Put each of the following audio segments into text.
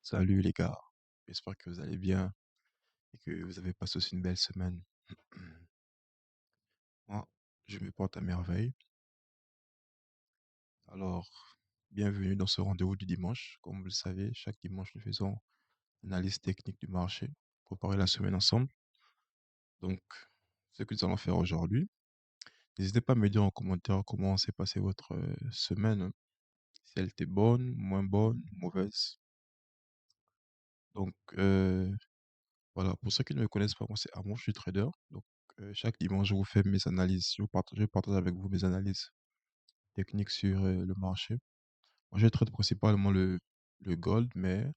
Salut les gars, j'espère que vous allez bien et que vous avez passé aussi une belle semaine. Moi, je me porte à merveille. Alors, bienvenue dans ce rendez-vous du dimanche. Comme vous le savez, chaque dimanche, nous faisons une analyse technique du marché, préparer la semaine ensemble. Donc, ce que nous allons faire aujourd'hui, n'hésitez pas à me dire en commentaire comment s'est passée votre semaine, si elle était bonne, moins bonne, mauvaise. Donc, voilà, pour ceux qui ne me connaissent pas, moi c'est Armand, je suis trader. Donc, chaque dimanche, je vous fais mes analyses, je partage avec vous mes analyses techniques sur le marché. Moi, je traite principalement le gold, mais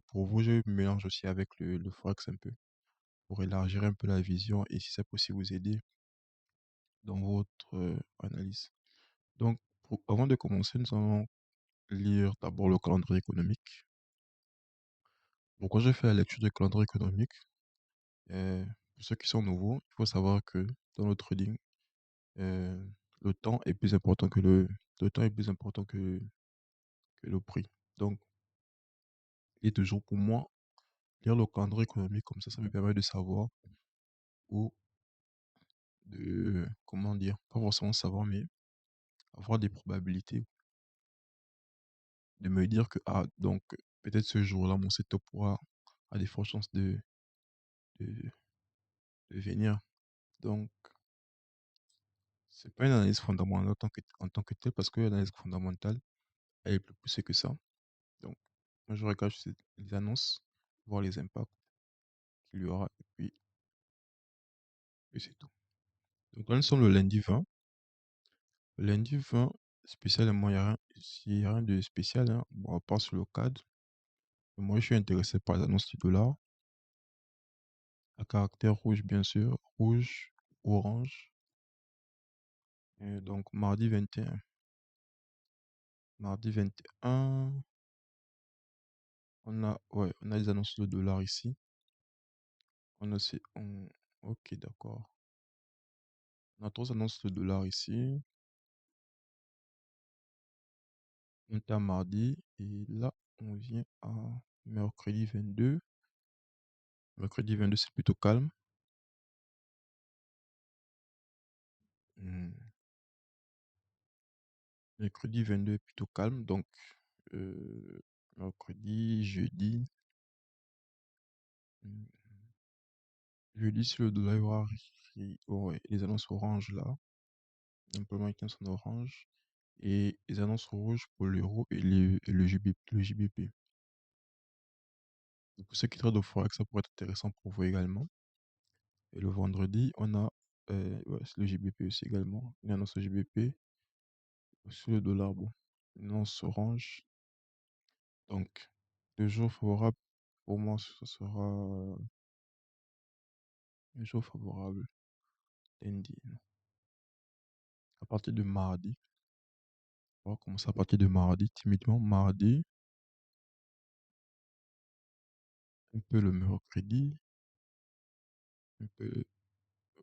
pour vous, je mélange aussi avec le Forex un peu, pour élargir un peu la vision et si c'est possible vous aider dans votre analyse. Donc, avant de commencer, nous allons lire d'abord le calendrier économique. Pourquoi je fais la lecture du calendrier économique? Pour ceux qui sont nouveaux, il faut savoir que dans le trading, euh, le temps est plus important le temps est plus important que le prix. Donc, il est toujours pour moi, lire le calendrier économique comme ça me permet de savoir ou comment dire, pas forcément savoir, mais avoir des probabilités de me dire que, ah, donc, peut-être ce jour-là, mon setup a des fortes chances de, de venir. Donc, c'est pas une analyse fondamentale en tant que telle, parce que l'analyse fondamentale, elle est plus poussée que ça. Donc, moi, je regarde juste les annonces, voir les impacts qu'il y aura, et c'est tout. Donc, là, nous sommes le lundi 20. Le lundi 20, spécialement, il y a rien de spécial, hein. Bon, à part sur le cadre. Moi, je suis intéressé par les annonces du dollar, à caractère rouge, bien sûr, rouge, orange. Et donc, mardi 21. Mardi 21, on a les annonces de dollar ici. On a aussi, ok, d'accord. On a trois annonces de dollar ici. On est à mardi et là, on vient à mercredi 22. Mercredi 22, c'est plutôt calme. Hmm. Mercredi 22 est plutôt calme. Donc, euh, mercredi, jeudi. hmm, Jeudi, sur le dollar, il y aura ouais, les annonces oranges là. Simplement avec en orange. Et les annonces rouges pour l'euro et le JBP. Donc, pour ceux qui traitent au forex, ça pourrait être intéressant pour vous également. Et le vendredi, on a ouais, c'est le JBP aussi également. Une annonce JBP sur le dollar, bon. Une annonce orange. Donc, le jour favorable, pour moi, ce sera un jour favorable. Lundi, non. À partir de mardi, on va commencer à partir de mardi, timidement. Mardi, un peu le mercredi, un peu,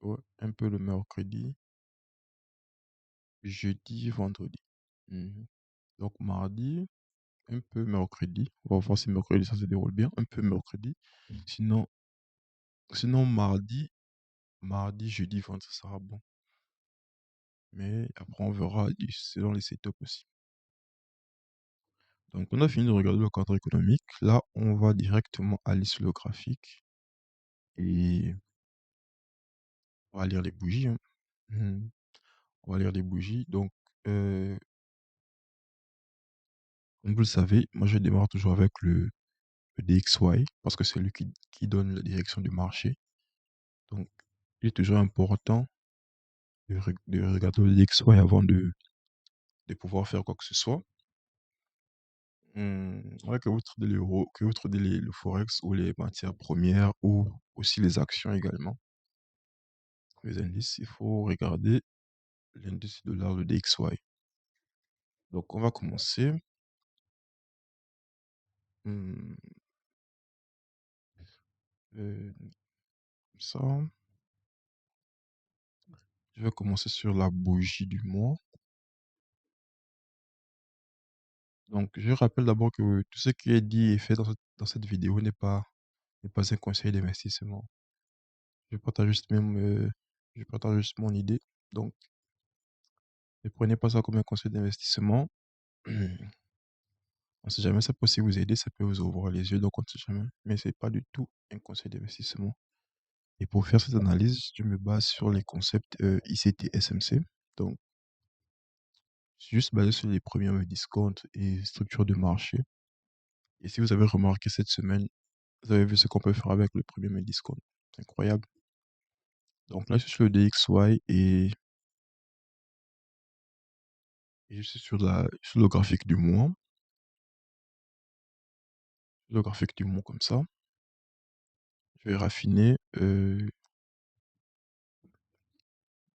ouais, un peu le mercredi, jeudi, vendredi. Mhm. Donc, mardi, un peu mercredi. On va voir si mercredi ça se déroule bien. Un peu mercredi. Sinon, sinon mardi, jeudi, vendredi, ça sera bon. Mais après, on verra selon les setups aussi. Donc, on a fini de regarder le cadre économique. Là, on va directement aller sur le graphique et on va lire les bougies, hein. Mhm. On va lire les bougies. Donc, euh, comme vous le savez, moi, je démarre toujours avec le DXY parce que c'est lui qui donne la direction du marché. Donc, il est toujours important de regarder le DXY avant de pouvoir faire quoi que ce soit. Ouais, que vous tradez l'euro, que vous tradez le Forex ou les matières premières ou aussi les actions également, les indices, il faut regarder l'indice dollar, le DXY. Donc, on va commencer. Hmm, euh, ça, je vais commencer sur la bougie du mois. Donc, je rappelle d'abord que tout ce qui est dit et fait dans cette vidéo n'est pas un conseil d'investissement. Je partage juste je partage juste mon idée. Donc, ne prenez pas ça comme un conseil d'investissement. On sait jamais, ça peut aussi vous aider, ça peut vous ouvrir les yeux, donc on ne sait jamais. Mais c'est pas du tout un conseil d'investissement. Et pour faire cette analyse, je me base sur les concepts ICT-SMC. Donc, je suis juste basé sur les premiums discounts et structures de marché. Et si vous avez remarqué cette semaine, vous avez vu ce qu'on peut faire avec le premium discount. C'est incroyable. Donc là, je suis sur le DXY et je suis sur le graphique du mois. Le graphique du mois comme ça. Je vais raffiner. Je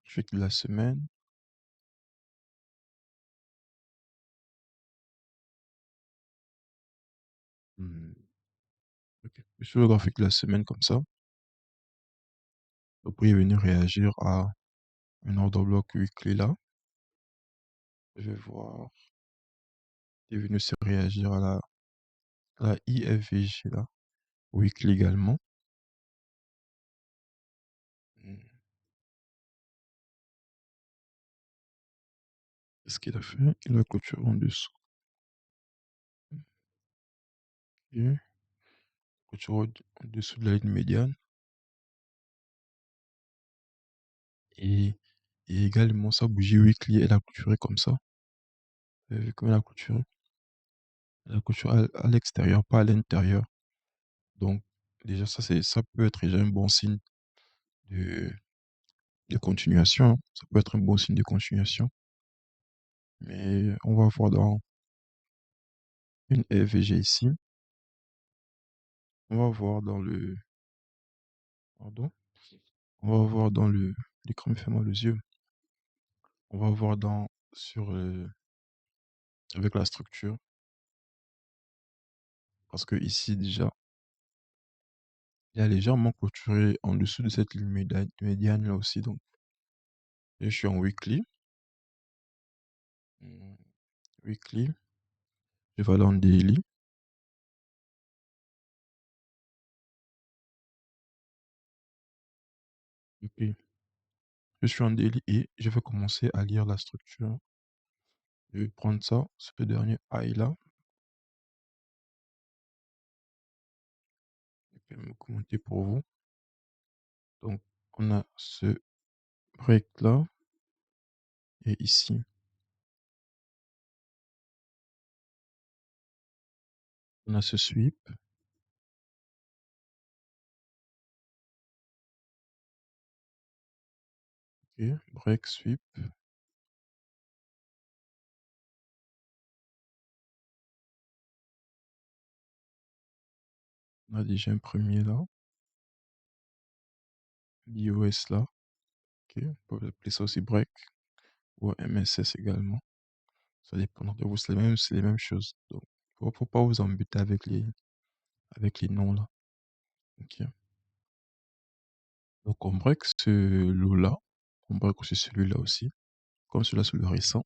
fais que la semaine. Hmm, ok. Je suis sur le graphique de la semaine comme ça. Vous pouvez venir réagir à un order block weekly là. Je vais voir. Il est venu se réagir à la IFVG là. Weekly également. Hmm, qu'est-ce qu'il a fait? Il a clôturé en dessous. Ok. Clôturé en dessous de la ligne médiane. Et, et également sa bougie weekly, elle a clôturé comme ça. Vous avez vu comment elle a clôturé? Elle a clôturé à l'extérieur, pas à l'intérieur. Donc, déjà, ça peut être déjà un bon signe de, de continuation, hein. Ça peut être un bon signe de continuation. Mais on va voir dans une EVG ici. On va voir dans le. Pardon. On va voir dans le. L'écran me fait mal aux yeux. On va voir avec la structure. Parce que ici, déjà, il a légèrement clôturé en dessous de cette ligne médiane là aussi. Donc, je suis en weekly. Hmm, weekly. Je vais aller en daily. Ok. Je suis en daily et je vais commencer à lire la structure. Je vais prendre ça, ce dernier high là. Je vais me commenter pour vous. Donc, on a ce break là et ici, on a ce sweep. Ok, break, sweep. On a déjà un premier là. BOS là. Ok, on peut appeler ça aussi break ou MSS également. Ça dépend de vous, c'est les mêmes choses. Donc, faut pas vous embêter avec les noms là. Ok. Donc, on break ce lot là. On break aussi celui-là aussi. Comme celui-là, c'est le récent.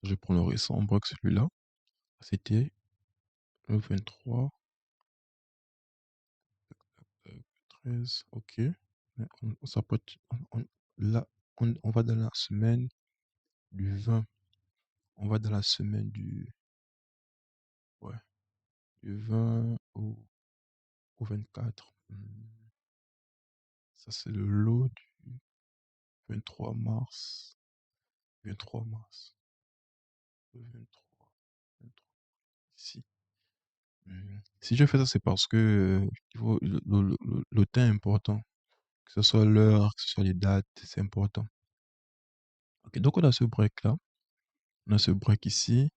Je prends le récent, on break celui-là. C'était le 23, 13, ok. Mais ça peut être, là, on va dans la semaine du 20. On va dans la semaine ouais, du 20 au 24. Ça, c'est le lot du 23 mars. 23 mars. Le 23. 23 ici. Si je fais ça, c'est parce que le temps est important. Que ce soit l'heure, que ce soit les dates, c'est important. Ok, donc on a ce break là. On a ce break ici.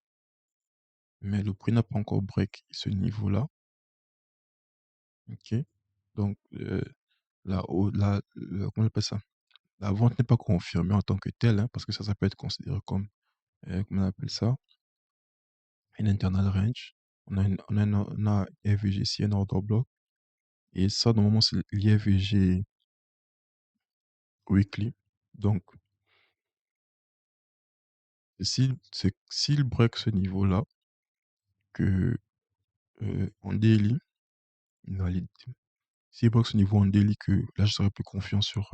Mais le prix n'a pas encore break ce niveau-là. Ok. Donc, comment on appelle ça? La vente n'est pas confirmée en tant que telle, hein, parce que ça peut être considéré comme, comment on appelle ça? Une internal range. On a FVG ici, un order block. Et ça, normalement, c'est l'IFVG weekly. Donc, s'il break ce niveau-là, que en daily, une validité. S'il bloque ce niveau en daily, que là, je serais plus confiant sur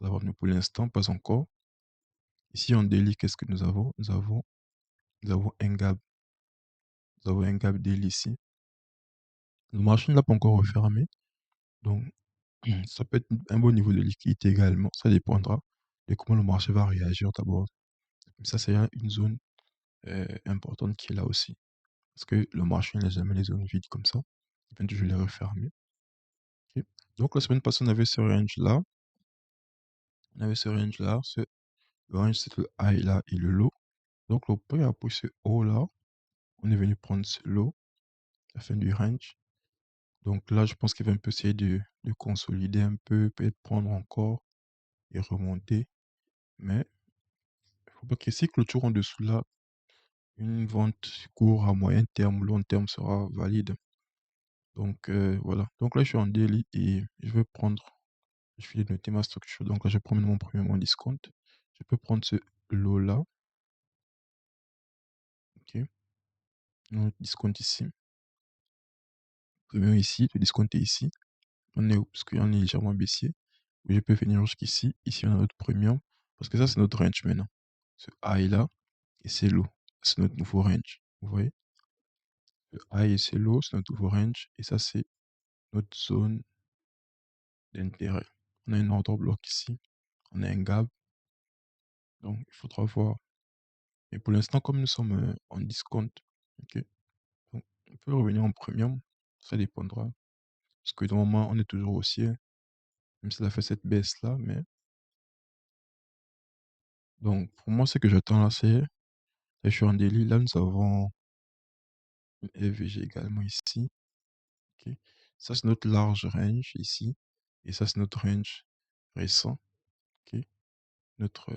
la vente, mais pour l'instant, pas encore. Ici, en daily, qu'est-ce que nous avons? Nous avons un gap. Nous avons un gap daily ici. Le marché ne l'a pas encore refermé. Donc, ça peut être un bon niveau de liquidité également. Ça dépendra de comment le marché va réagir d'abord. Ça, c'est une zone importante qui est là aussi. Parce que le marché n'a jamais les zones vides comme ça. Il vient toujours les refermer. Ok. Donc, la semaine passée, on avait ce range-là. On avait ce range-là. Le range, c'est le high là et le low. Donc, le prix a pris ce haut là. On est venu prendre ce low, la fin du range. Donc là, je pense qu'il va un peu essayer de consolider un peu, peut-être prendre encore et remonter. Mais il faut pas qu'il y ait clôture en dessous là. Une vente court à moyen terme, long terme sera valide. Donc voilà. Donc là, je suis en daily et je vais prendre, je vais noter ma structure. Donc là, je vais prendre mon premier mois discount. Je peux prendre ce lot là. Ok. On discount ici. Premier ici, le discount est ici. On est où? Parce qu'on est légèrement baissier. Je peux venir jusqu'ici. Ici, on a notre premium. Parce que ça, c'est notre range maintenant. Ce high là, et c'est low. C'est notre nouveau range. Vous voyez? Le high et c'est low, c'est notre nouveau range. Et ça, c'est notre zone d'intérêt. On a un order block ici. On a un gap. Donc, il faudra voir. Et pour l'instant, comme nous sommes en discount, ok. Donc, on peut revenir en premium. Ça dépendra. Parce que normalement, on est toujours haussier. Même s'il a fait cette baisse là, mais. Donc, pour moi, ce que j'attends là, c'est. Là, je suis en daily. Là, nous avons une FVG également ici. Ok. Ça, c'est notre large range ici. Et ça, c'est notre range récent. Ok. Notre,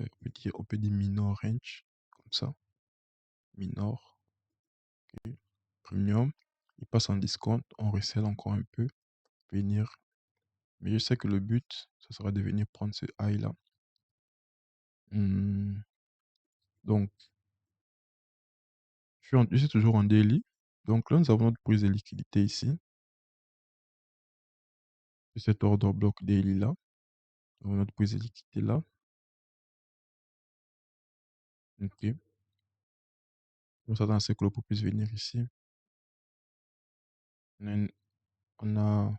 on peut dire minor range. Comme ça. Minor. Ok. Premium. Il passe en discount. On recèle encore un peu. Venir. Mais je sais que le but, ce sera de venir prendre ce high là. Donc, je suis toujours en daily. Donc là, nous avons notre prise de liquidité ici. C'est cet order block daily là. Nous avons notre prise de liquidité là. Ok. On s'attend à ce que le pot puisse venir ici. On a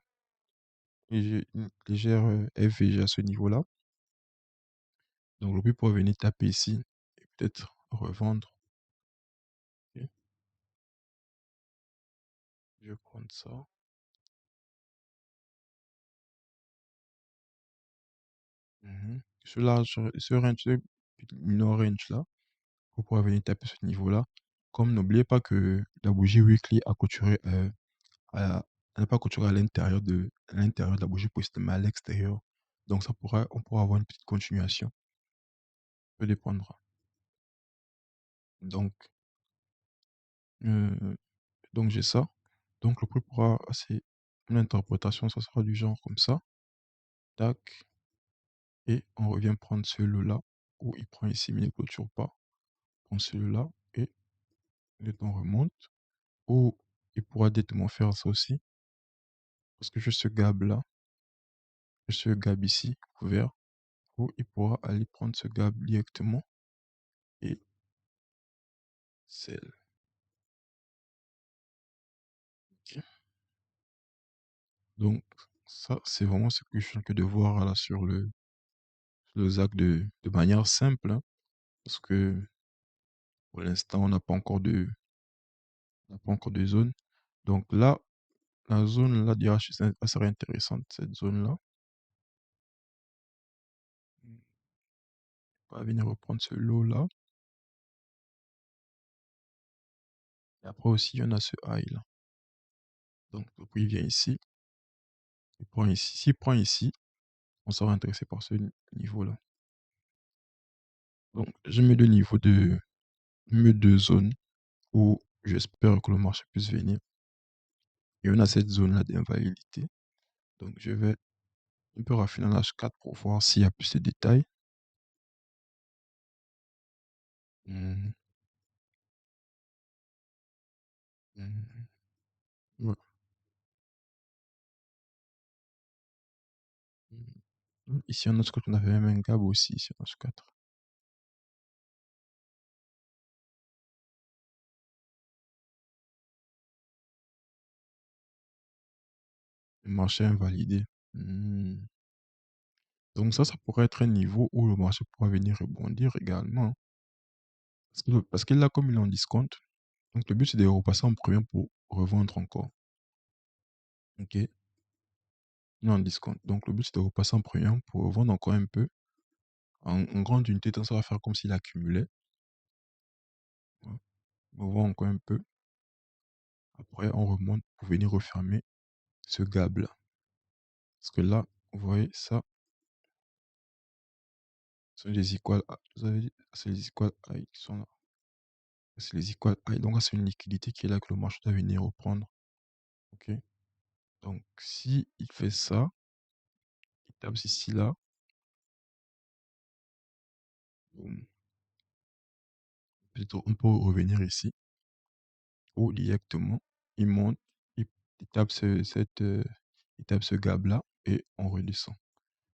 une légère FVG à ce niveau-là. Donc le but pour venir taper ici et peut-être revendre. Ok. Je vais prendre ça. Ce large, ce range, ce minor range là, pour pouvoir venir taper ce niveau-là. Comme n'oubliez pas que la bougie weekly a clôturé elle n'a pas clôturé à l'intérieur de la bougie précédente, mais à l'extérieur. Donc on pourra avoir une petite continuation. Ça peut dépendre. Donc, euh, donc j'ai ça. Donc le prix pourra, c'est une interprétation, ça sera du genre comme ça. Tac. Et on revient prendre celui-là, où il prend ici, mais il ne clôture pas. On prend celui-là, et le temps remonte. Ou il pourra directement faire ça aussi. Parce que je ce gab là, ce gab ici, ouvert, où il pourra aller prendre ce gab directement. Et c'est ok. Donc, ça, c'est vraiment ce que je suis en train de voir là sur le ZAC de manière simple, hein, parce que pour l'instant, on n'a pas encore de zone. Donc là, la zone là d'IH, elle serait intéressante, cette zone-là. On va venir reprendre ce lot-là. Et après aussi, il y en a ce high là. Donc, le prix vient ici. Il prend ici. S'il prend ici, on sera intéressé par ce niveau-là. Donc, je mets deux zones où j'espère que le marché puisse venir. Et on a cette zone-là d'invalidité. Donc, je vais un peu raffiner l'H4 pour voir s'il y a plus de détails. Mhm. Mhm. Ouais. Mhm. Ici, en Note 4, on avait même un gab aussi, ici, en Note 4. Le marché invalidé. Hmm. Donc ça pourrait être un niveau où le marché pourra venir rebondir également. Parce que là, comme il est en discount, donc le but c'est de repasser en premier pour revendre encore. Ok? Il est en discount. Donc le but c'est de repasser en premier pour revendre encore un peu. En grande unité, donc ça va faire comme s'il accumulait. Ouais. On revend encore un peu. Après, on remonte pour venir refermer ce gap-là. Parce que là, vous voyez, ça, ce sont des equal vous avez dit, c'est les equal high qui sont là. C'est les equal high. Donc, là, c'est une liquidité qui est là que le marché doit venir reprendre. Ok? Donc, si il fait ça, il tape ici, là, boum. Plutôt, on peut revenir ici, ou directement, il monte, il, il tape il tape ce gap-là, et on redescend.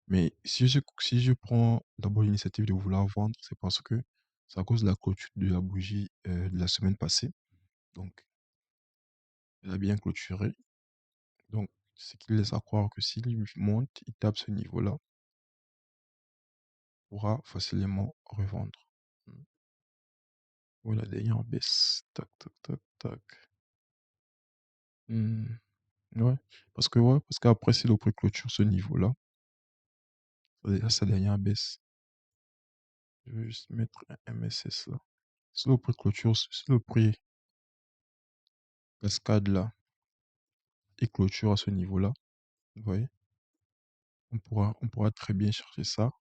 Mais si je prends d'abord l'initiative de vouloir vendre, c'est parce que c'est à cause de la clôture de la bougie de la semaine passée. Donc, elle a bien clôturé. Donc, ce qui laisse à croire que s'il monte, il tape ce niveau-là, il pourra facilement revendre. Hmm. Voilà, d'ailleurs, baisse. Tac, tac, tac, tac. Hmm. Ouais, parce qu'après, si le prix clôture ce niveau-là, sa dernière baisse. Je vais juste mettre un MSS là. Si le prix clôture, si le prix cascade là, et clôture à ce niveau-là, vous voyez, on pourra très bien chercher ça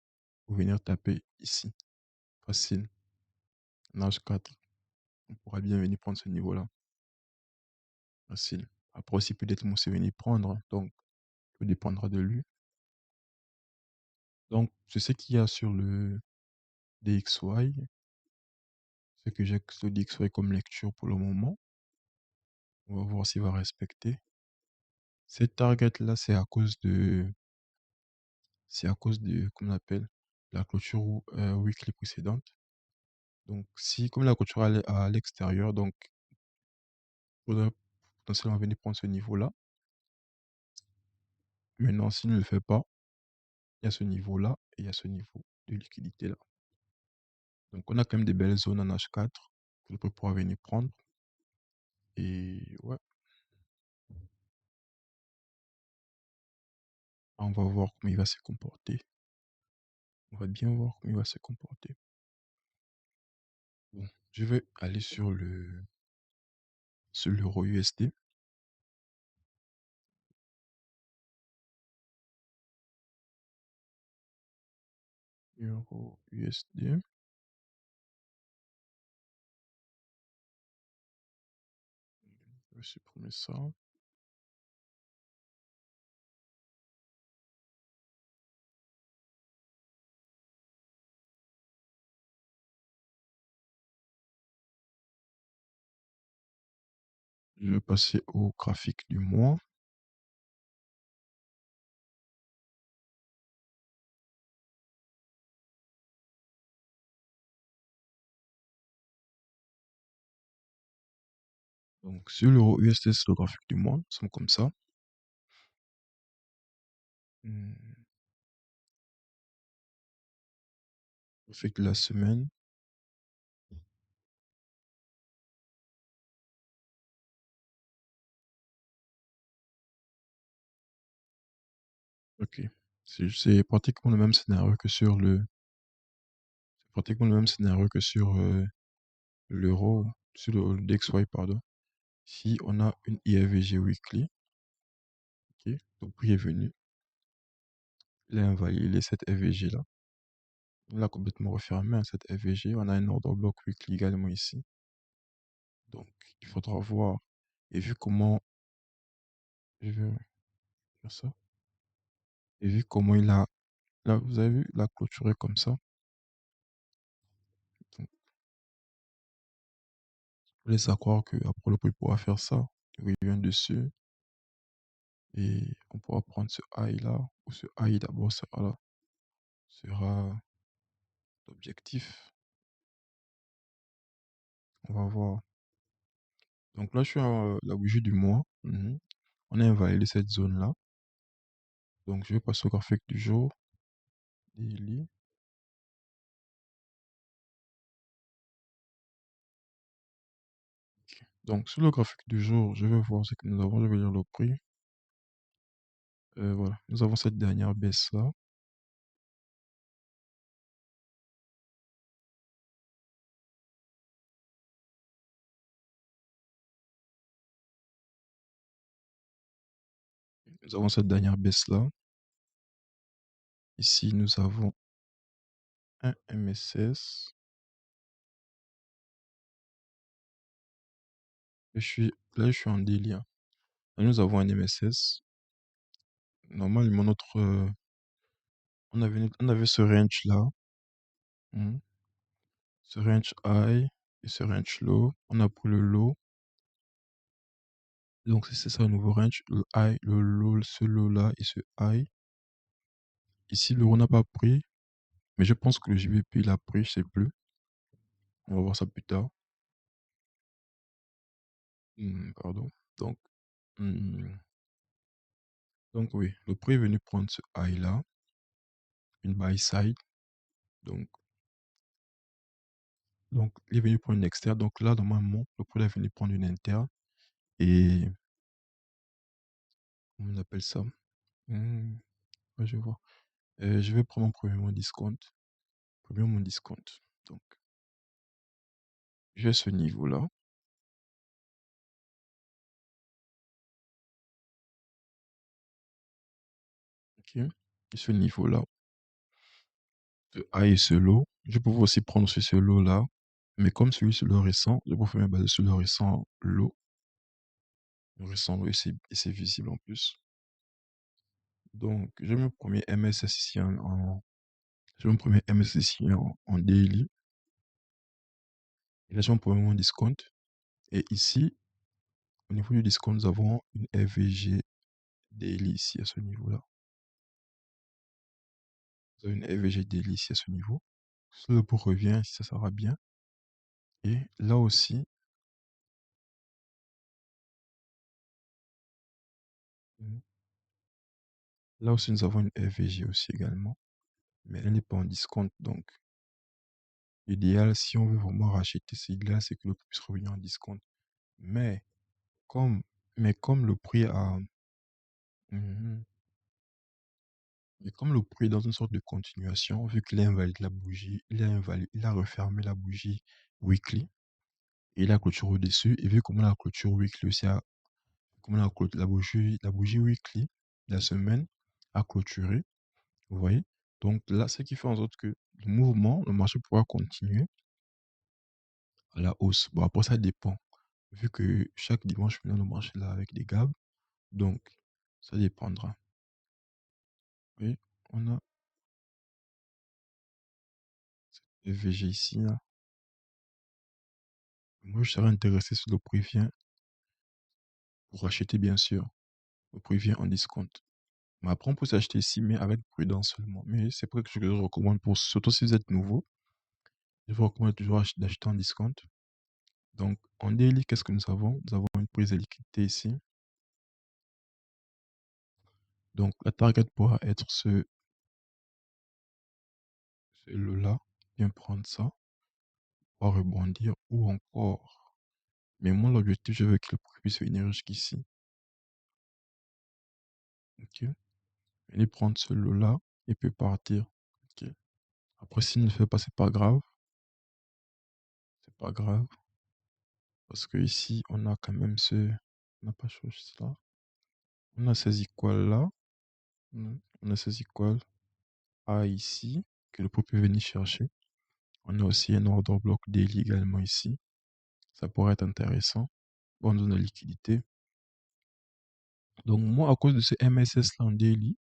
pour venir taper ici. Facile. En H4. On pourra bien venir prendre ce niveau-là. Facile. Après aussi, peut-être mon c'est venir prendre, hein. Donc, tout dépendra de lui. Donc, c'est ce qu'il y a sur le DXY. Ce que j'ai sur le DXY comme lecture pour le moment. On va voir s'il va respecter. Cette target-là, c'est à cause de, comment on appelle, la clôture weekly précédente. Donc, si, comme la clôture est à l'extérieur, donc, il faudrait potentiellement venir prendre ce niveau-là. Maintenant, s'il ne le fait pas, il y a ce niveau-là et il y a ce niveau de liquidité-là. Donc, on a quand même des belles zones en H4 que le peut pourra venir prendre. Et ouais, on va voir comment il va se comporter. On va bien voir comment il va se comporter. Bon, je vais aller sur l'euro USD. Euro USD. Je vais supprimer ça. Je vais passer au graphique du mois. Donc, sur l'euro USD, c'est le graphique du mois. Ça semble comme ça. Hmm, graphique de la semaine. Ok. C'est pratiquement le même scénario que sur c'est pratiquement le même scénario que sur l'euro, sur le DXY, pardon. Si on a une IFVG weekly, ok, le prix est venu, il a invalidé cette FVG là. Il a complètement refermé, hein, cette FVG. On a un order block weekly également ici. Donc, il faudra voir. Et vu comment, je vais faire ça. Et vu comment il a, là, vous avez vu, il a clôturé comme ça. Donc, On laisse à croire qu'après le prix pourra faire ça. Il revient dessus et on pourra prendre ce high là, ou ce high d'abord sera là, sera l'objectif. On va voir. Donc là, je suis à la bougie du mois. On a invalidé cette zone-là. Donc je vais passer au graphique du jour. Daily. Donc sur le graphique du jour, je vais voir ce que nous avons. Je vais lire le prix. Voilà. Nous avons cette dernière baisse-là. Nous avons cette dernière baisse-là. Ici, nous avons un MSS. Là, je suis en délire. Là, nous avons un MSS. Normalement, on avait ce range-là. Hmm. Ce range high et ce range low. On a pris le low. Donc, c'est ça le nouveau range. Le high, le low, ce low-là et ce high. Ici, l'euro n'a pas pris. Mais je pense que le JBP l'a pris, je sais plus. On va voir ça plus tard. Pardon. Donc, hmm, donc oui, le prix est venu prendre ce high là, une buy side. Donc, il est venu prendre une externe. Donc là, normalement, le prix est venu prendre une interne. Et comment on appelle ça? Ouais, je vois. Je vais prendre mon premier mois discount. Premier mois discount. Donc, j'ai ce niveau-là. Ok. Et ce niveau-là. Ce high et ce low. Je peux aussi prendre ce low-là. Mais comme celui sur le récent, je préfère me baser sur le récent low. Le récent low, et c'est visible en plus. Donc, j'ai mon premier MSS ici j'ai mon premier MSS ici en daily. Et là, j'ai mon premier mois discount. Et ici, au niveau du discount, nous avons une FVG daily ici à ce niveau-là. Vous avez une FVG daily ici à ce niveau. Si le pot revient, ici, ça sera bien. Et là aussi, mhm, là aussi, nous avons une FVG aussi également. Mais elle n'est pas en discount. Donc, l'idéal, si on veut vraiment racheter celui-là, c'est que le prix puisse revenir en discount. Mais comme, mais comme le prix a, mhm, mais comme le prix est dans une sorte de continuation, vu qu'il a invalidé la bougie, il a refermé la bougie weekly et il a clôturé au-dessus. Et vu comment la clôture weekly aussi comment la bougie weekly, la semaine, a clôturé, vous voyez. Donc là, ce qui fait en sorte que le mouvement, le marché pourra continuer à la hausse. Bon, après, ça dépend. Vu que chaque dimanche, le marché là avec des gaps, donc ça dépendra. Oui, on a le VG ici, là. Moi, je serais intéressé si le prix vient pour acheter, bien sûr. Le prix vient en discount. Mais après, on peut s'acheter ici, mais avec prudence seulement. Mais c'est pas quelque chose que je recommande pour, surtout si vous êtes nouveau. Je vous recommande toujours d'acheter en discount. Donc, en daily, qu'est-ce que nous avons? Nous avons une prise de liquidité ici. Donc, la target pourra être ce lot-là. Bien prendre ça. Pas rebondir ou encore. Mais moi, l'objectif, je veux que le prix puisse venir jusqu'ici. Ok. Venir prendre ce lot-là et puis partir. Ok. Après, s'il ne le fait pas, c'est pas grave. C'est pas grave. Parce que ici, on a quand même on n'a pas changé cela. On a ces equals là. On a ces equals A ici, que le prix peut venir chercher. On a aussi un order block daily également ici. Ça pourrait être intéressant. Bonne zone de liquidité. Donc moi, à cause de ce MSS là en daily,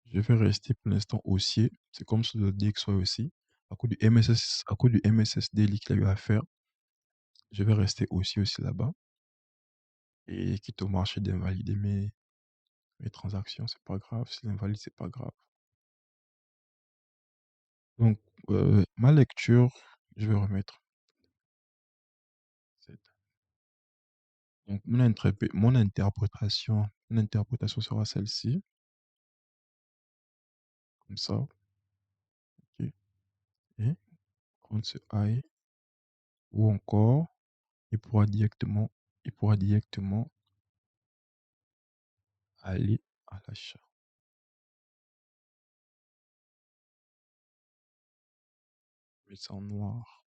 je vais rester pour l'instant haussier. C'est comme sur le DXY aussi. À cause du MSS daily qu'il a eu à faire, je vais rester aussi là-bas et quitte au marché d'invalider mes transactions, c'est pas grave. S'il invalide, c'est pas grave. Donc, ma lecture, je vais remettre cette. Donc, mon interprétation sera celle-ci, comme ça, ok. Et prendre ce I, ou encore, il pourra directement aller à l'achat. Je mets ça en noir.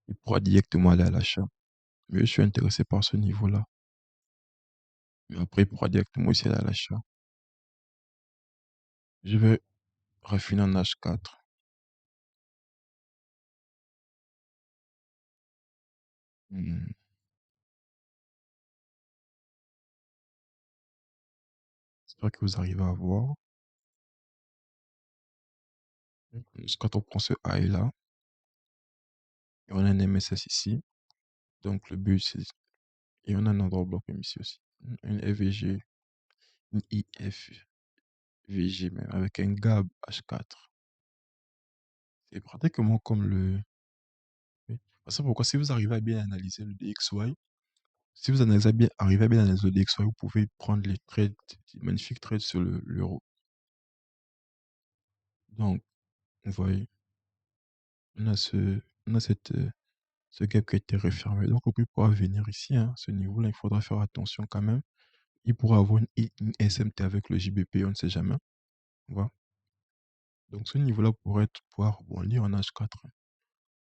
Il pourra directement aller à l'achat. Mais je suis intéressé par ce niveau-là. Mais après, il pourra directement aussi aller à l'achat. Je vais raffiner en H4. Hmm, J'espère que vous arrivez à voir. Quand on prend ce I là, et on a un MSS ici. Donc le but, c'est. Et on a un endroit bloc même ici aussi. Une FVG, une IFVG même, avec un GAB H4. C'est pratiquement comme le. Oui. C'est pourquoi si vous arrivez à bien analyser le DXY, si vous arrivez à bien analyser le DXY, vous pouvez prendre les trades, les magnifiques trades sur l'euro. Donc, vous voyez, on a ce gap qui a été refermé. Donc, le prix pourra venir ici, hein, ce niveau-là, il faudra faire attention quand même. Il pourra avoir une SMT avec le JBP, on ne sait jamais. Voilà. Donc, ce niveau-là pouvoir rebondir en H4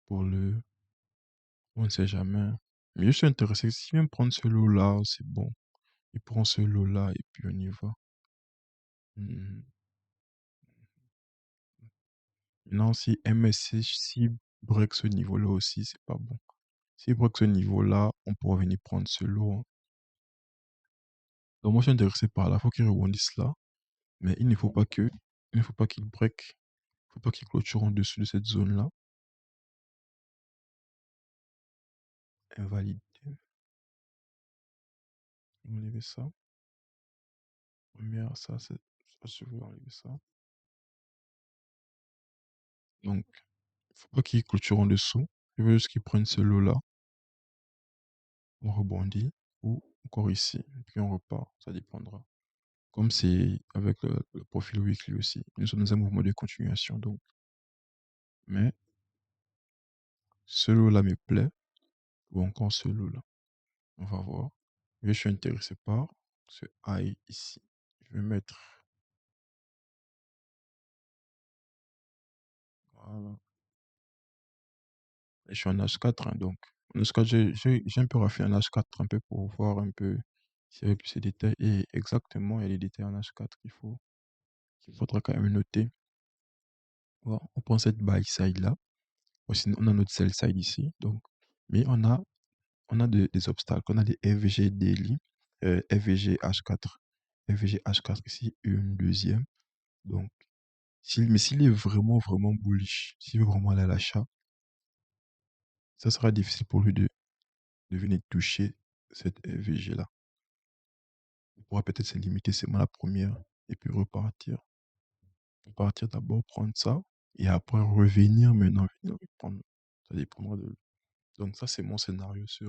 pour le. On ne sait jamais. Mais je suis intéressé. Si même prendre ce lot-là, c'est bon. Il prend ce lot-là et puis on y va. Hmm. Non, si MSC, si break ce niveau-là aussi, c'est pas bon. S'il break ce niveau-là, on pourra venir prendre ce lot, hein. Donc moi, je suis intéressé par là. Il faut qu'il rebondisse là. Mais il ne faut pas qu'il break. Il ne faut pas qu'il clôture en dessous de cette zone-là. Invalidé. Enlever ça. Première, ça, c'est. Je veux enlever ça. Donc, il ne faut pas qu'il clôture en dessous. Je veux juste qu'il prenne ce lot-là. On rebondit. Ou encore ici. Puis on repart. Ça dépendra. Comme c'est avec le profil weekly aussi. Nous sommes dans un mouvement de continuation. Donc. Mais ce lot-là me plaît. Ou encore ce lot-là. On va voir. Je suis intéressé par ce I ici. Je vais mettre. Voilà. Et je suis en H4, hein, donc. En H4, j'ai un peu raffiné en H4 un peu pour voir un peu s'il y avait plus de détails. Et exactement, il y a les détails en H4 qu'il faudra quand même noter. Voilà. On prend cette buy side là. Aussi, on a notre sell side ici. Donc. Mais on a des obstacles. On a des FVG daily, FVG H4. FVG H4 ici, une deuxième. Donc, mais s'il est vraiment, vraiment bullish, s'il veut vraiment aller à l'achat, ça sera difficile pour lui de venir toucher cette FVG-là. Il pourra peut-être se limiter seulement à la première et puis repartir. Repartir d'abord, prendre ça, et après revenir maintenant, venir prendre. Ça dépendra de lui. Donc ça, c'est mon scénario c'est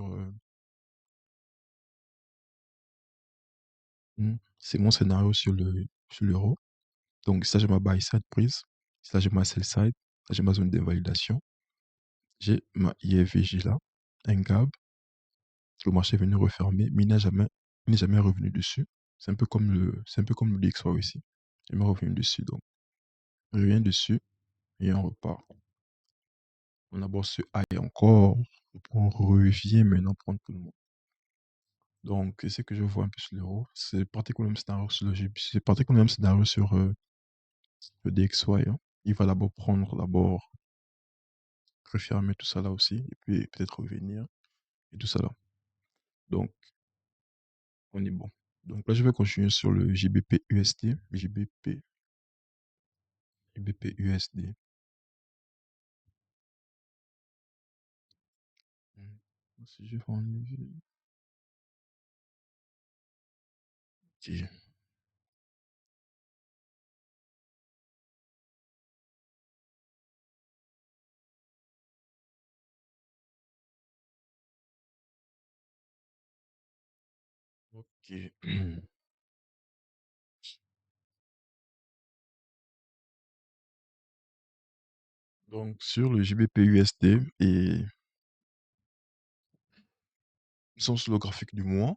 mon scénario sur l'euro. Donc ça, j'ai ma buy side prise. Ça, j'ai ma sell side. Ça, j'ai ma zone d'invalidation. J'ai ma IFVG là, un gap. Le marché est venu refermer, mais il n'est jamais revenu dessus. C'est un peu comme le DXY aussi. Il m'est revenu dessus, donc on revient dessus et on repart. On aborde ce high encore, on revient maintenant prendre tout le monde. Donc, c'est ce que je vois un peu sur l'euro. C'est pratiquement le même scénario sur le GBP. C'est pratiquement le même scénario sur le DXY, hein. Il va d'abord refermer tout ça là aussi, et puis peut-être revenir, et tout ça là. Donc, on est bon. Donc là, je vais continuer sur le JBP USD. JBP USD. Si je vais en UV. Ok. Ok. Donc, sur le GBP-USD et son le graphique du mois,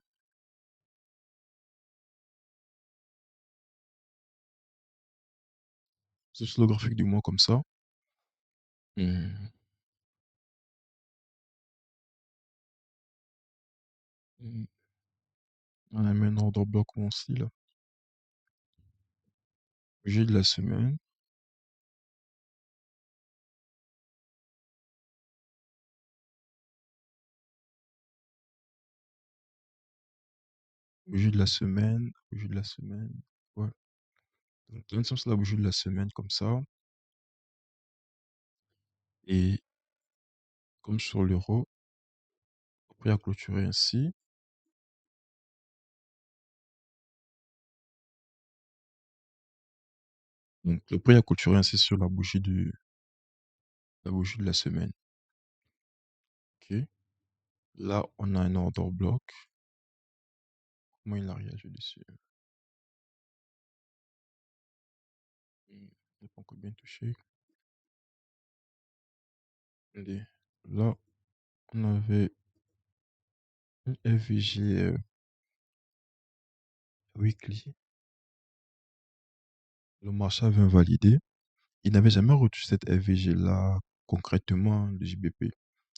sur le graphique du mois comme ça. Hmm, hmm, On a mis un ordre bloc aussi là. J'ai de la semaine. Bougie de la semaine. Bougie de la semaine. Ouais. Donc, dans le sens la bougie de la semaine comme ça. Et comme sur l'euro, le prix a clôturé ainsi. Donc, le prix a clôturé ainsi sur la bougie de la semaine. Ok. Là, on a un order bloc. Comment il a réagi dessus? Il n'est pas encore bien touché. Attendez. Là, on avait une FVG weekly. Le marché avait invalidé. Il n'avait jamais retouché cette FVG-là concrètement, le JBP.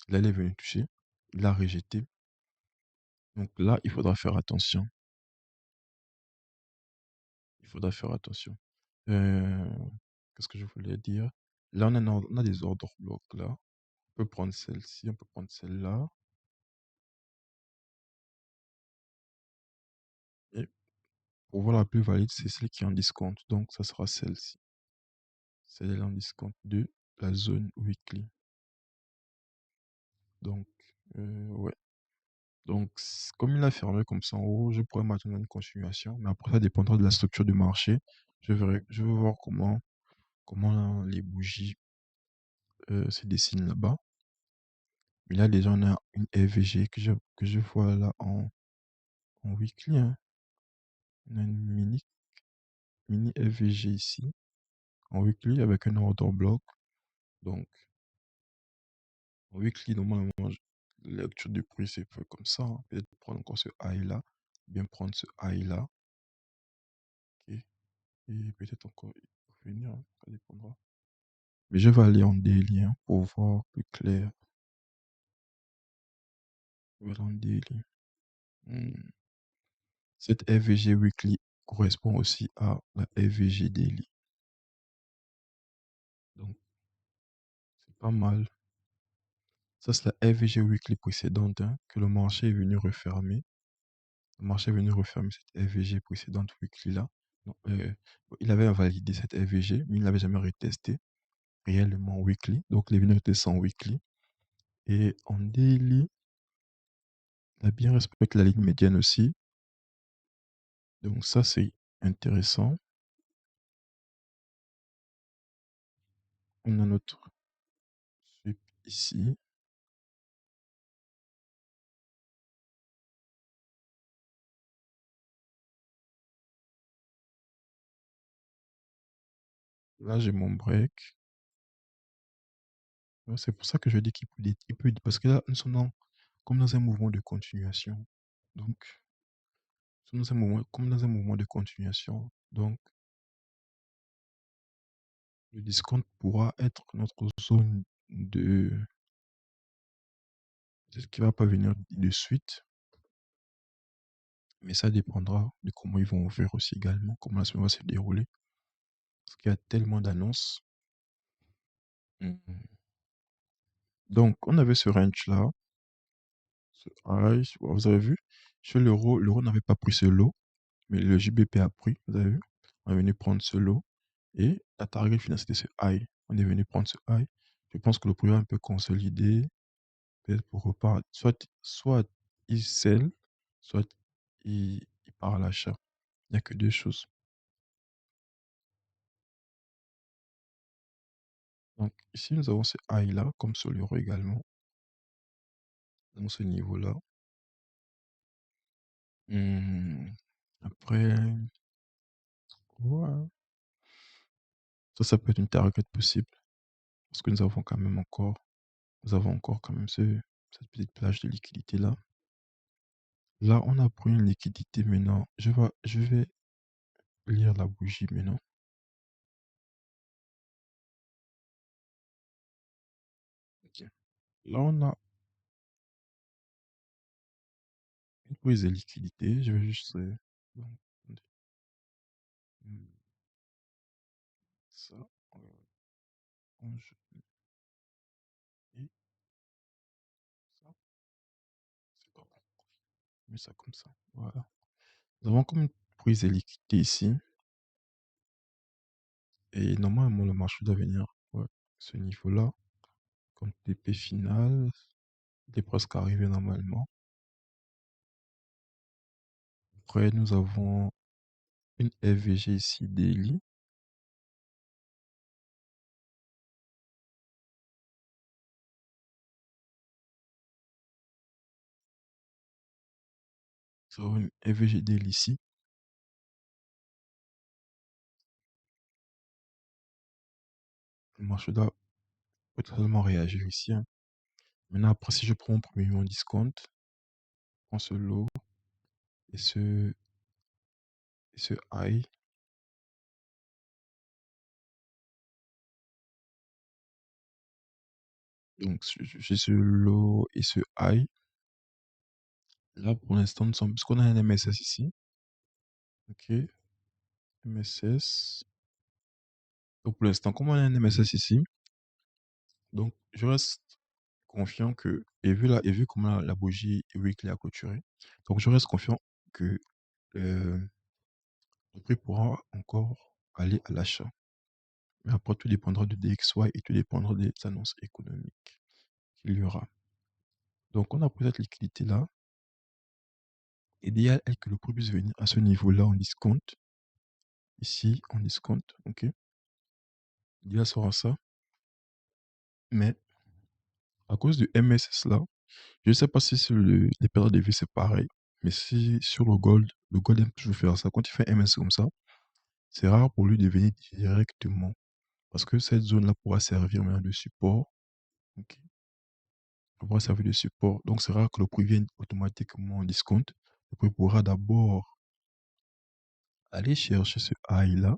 Là, il est venu toucher. Il l'a rejeté. Donc là, il faudra faire attention. Il faudra faire attention. Euh, Qu'est-ce que je voulais dire? Là, on a des ordres blocs là. On peut prendre celle-ci, on peut prendre celle-là. Et pour voir la plus valide, c'est celle qui est en discount. Donc, ça sera celle-ci. Celle-là en discount de la zone weekly. Donc, ouais. Donc, comme il a fermé comme ça en haut, je pourrais m'attendre à une continuation. Mais après, ça dépendra de la structure du marché. Je vais voir comment les bougies se dessinent là-bas. Mais là, déjà, on a une FVG que je vois là en weekly, hein. On a une mini FVG ici, en weekly, avec un order block. Donc, en weekly, normalement, la lecture du prix, c'est fait comme ça, hein. Peut-être prendre encore ce high là, bien prendre ce high là. Ok. Et peut-être encore venir, hein, ça dépendra. Mais je vais aller en daily hein, pour voir plus clair. Je vais aller en daily. Hmm. Cette FVG weekly correspond aussi à la FVG daily. Donc, c'est pas mal. Ça, c'est la FVG weekly précédente hein, que le marché est venu refermer. Le marché est venu refermer cette FVG précédente weekly là. Donc, il avait invalidé cette FVG, mais il n'avait jamais retesté réellement en weekly. Donc, il est venu retester en weekly. Et en daily, il a bien respecté la ligne médiane aussi. Donc, ça, c'est intéressant. On a notre sweep ici. Là, j'ai mon break. Ouais, c'est pour ça que je dis parce que là, nous sommes comme dans un mouvement de continuation. Donc, nous sommes dans un mouvement, comme dans un mouvement de continuation. Donc, le discount pourra être notre zone de, peut-être qu'il va pas venir de suite, mais ça dépendra de comment ils vont ouvrir aussi également, comment la semaine va se dérouler. Parce qu'il y a tellement d'annonces. Mhm. Donc, on avait ce range-là, ce high, vous avez vu, chez l'euro n'avait pas pris ce lot, mais le JBP a pris, vous avez vu. On est venu prendre ce lot et la target finale c'était ce high. On est venu prendre ce high. Je pense que le prix va un peu consolider, peut-être pour repartir. Soit il scelle, soit il part à l'achat. Il n'y a que deux choses. Donc ici, nous avons ce high-là, comme sur l'euro également, dans ce niveau-là. Après, ouais, ça peut être une target possible, parce que nous avons encore quand même cette petite plage de liquidité là. Là, on a pris une liquidité maintenant. Je vais lire la bougie maintenant. Ok. Là, on a une prise de liquidité. Je vais juste... bon, attendez. Hmm, ça, je et ça, c'est pas bon. Je mets ça comme ça. Voilà. Nous avons comme une prise de liquidité ici. Et normalement, le marché doit venir, ouais, ce niveau-là, comme TP final. Il est presque arrivé normalement. Après, nous avons une FVG ici, daily. Nous avons une FVG daily ici. Le marché doit totalement réagir ici, hein. Maintenant, après, si je prends mon premier en discount, je prends ce low et ce high. Donc, j'ai ce low et ce high. Là, pour l'instant, nous sommes, parce qu'on a un MSS ici. Ok, MSS. Donc, pour l'instant, comme on a un MSS ici, donc je reste confiant que, et vu comment la bougie weekly a clôturé, donc je reste confiant que euh, le prix pourra encore aller à l'achat. Mais après, tout dépendra de DXY et tout dépendra des annonces économiques qu'il y aura. Donc, on a pris cette liquidité-là. L'idéal est que le prix puisse venir à ce niveau-là en discount. Ici, en discount, ok. L'idéal sera ça. Mais à cause du MSS là, je ne sais pas si sur les périodes de vie c'est pareil. Mais si sur le gold aime toujours faire ça. Quand il fait un MS comme ça, c'est rare pour lui de venir directement. Parce que cette zone-là pourra servir maintenant de support. Ok. Elle pourra servir de support. Donc c'est rare que le prix vienne automatiquement en discount. Le prix pourra d'abord aller chercher ce high là.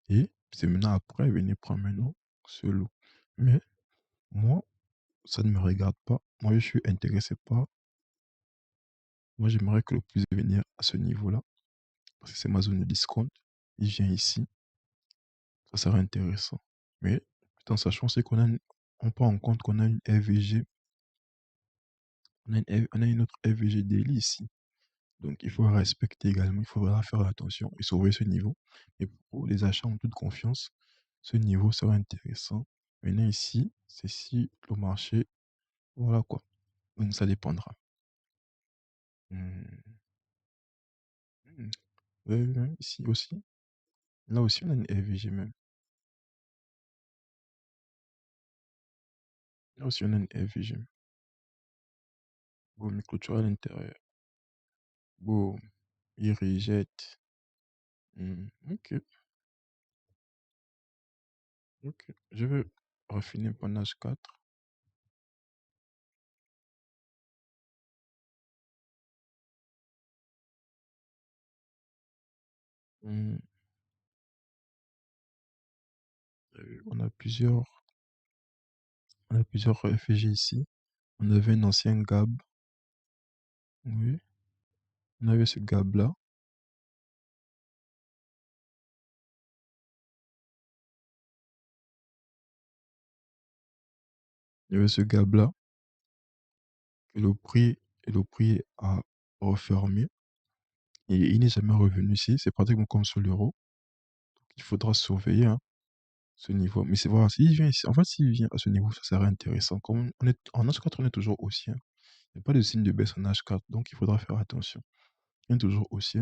Et c'est maintenant après venir prendre maintenant ce lot. Mais moi, ça ne me regarde pas. Moi, je suis intéressé par. Moi, j'aimerais que le prix venir à ce niveau-là. Parce que c'est ma zone de discount. Il vient ici. Ça serait intéressant. Mais tout en sachant, c'est on prend en compte qu'on a une FVG. On a une autre FVG daily ici. Donc, il faut respecter également. Il faudra faire attention et sauver ce niveau. Et pour les achats en toute confiance, ce niveau sera intéressant. Maintenant, ici, c'est si le marché. Voilà quoi. Donc, ça dépendra. Hmm. Hmm. Ici aussi. Là aussi, on a une FVG même. Là aussi, on a une FVG. Bon, mais clôture à l'intérieur. Bon, il rejette. Ok, ok. Je vais raffiner panache 4. Hmm, on a on a plusieurs réfugiés ici. On avait un ancien Gab. Oui, on avait ce Gab-là. Il y avait ce Gab-là. Et le prix a refermé. Et il n'est jamais revenu ici. C'est pratiquement comme sur l'euro. Il faudra surveiller, hein. ce niveau. Mais c'est voilà, s'il vient ici, en fait, s'il vient à ce niveau, ça serait intéressant. Comme on est, en H4, on est toujours haussier. Il n'y a pas de signe de baisse en H4, donc il faudra faire attention. On est toujours haussier.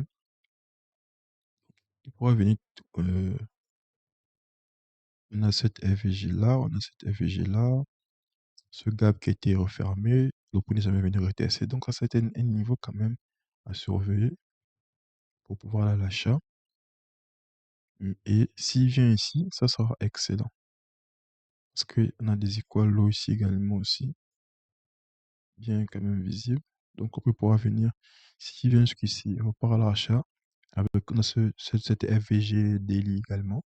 Il pourra venir, euh, on a cette FG là, on a cette FG là, ce gap qui a été refermé, le prix n'est jamais venu retester. Donc ça, c'était un niveau quand même à surveiller pour pouvoir aller à l'achat. Et s'il vient ici, ça sera excellent. Parce qu'on a des equal low ici également aussi, bien quand même visible. Donc on peut pouvoir venir, s'il vient jusqu'ici, on repart à l'achat, avec on a cette FVG daily également.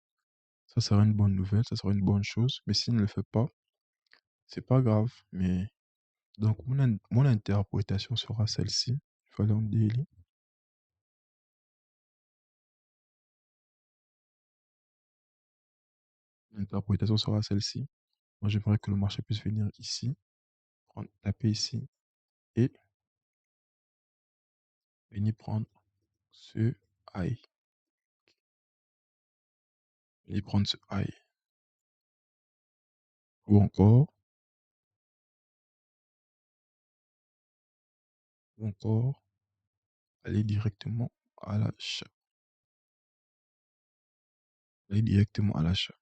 Ça sera une bonne nouvelle, ça sera une bonne chose. Mais s'il ne le fait pas, c'est pas grave. Mais donc mon interprétation sera celle-ci. Fallout daily. L'interprétation sera celle-ci. Moi, j'aimerais que le marché puisse venir ici, taper ici et venir prendre ce high. Venir prendre ce high. Ou encore aller directement à l'achat. Aller directement à l'achat.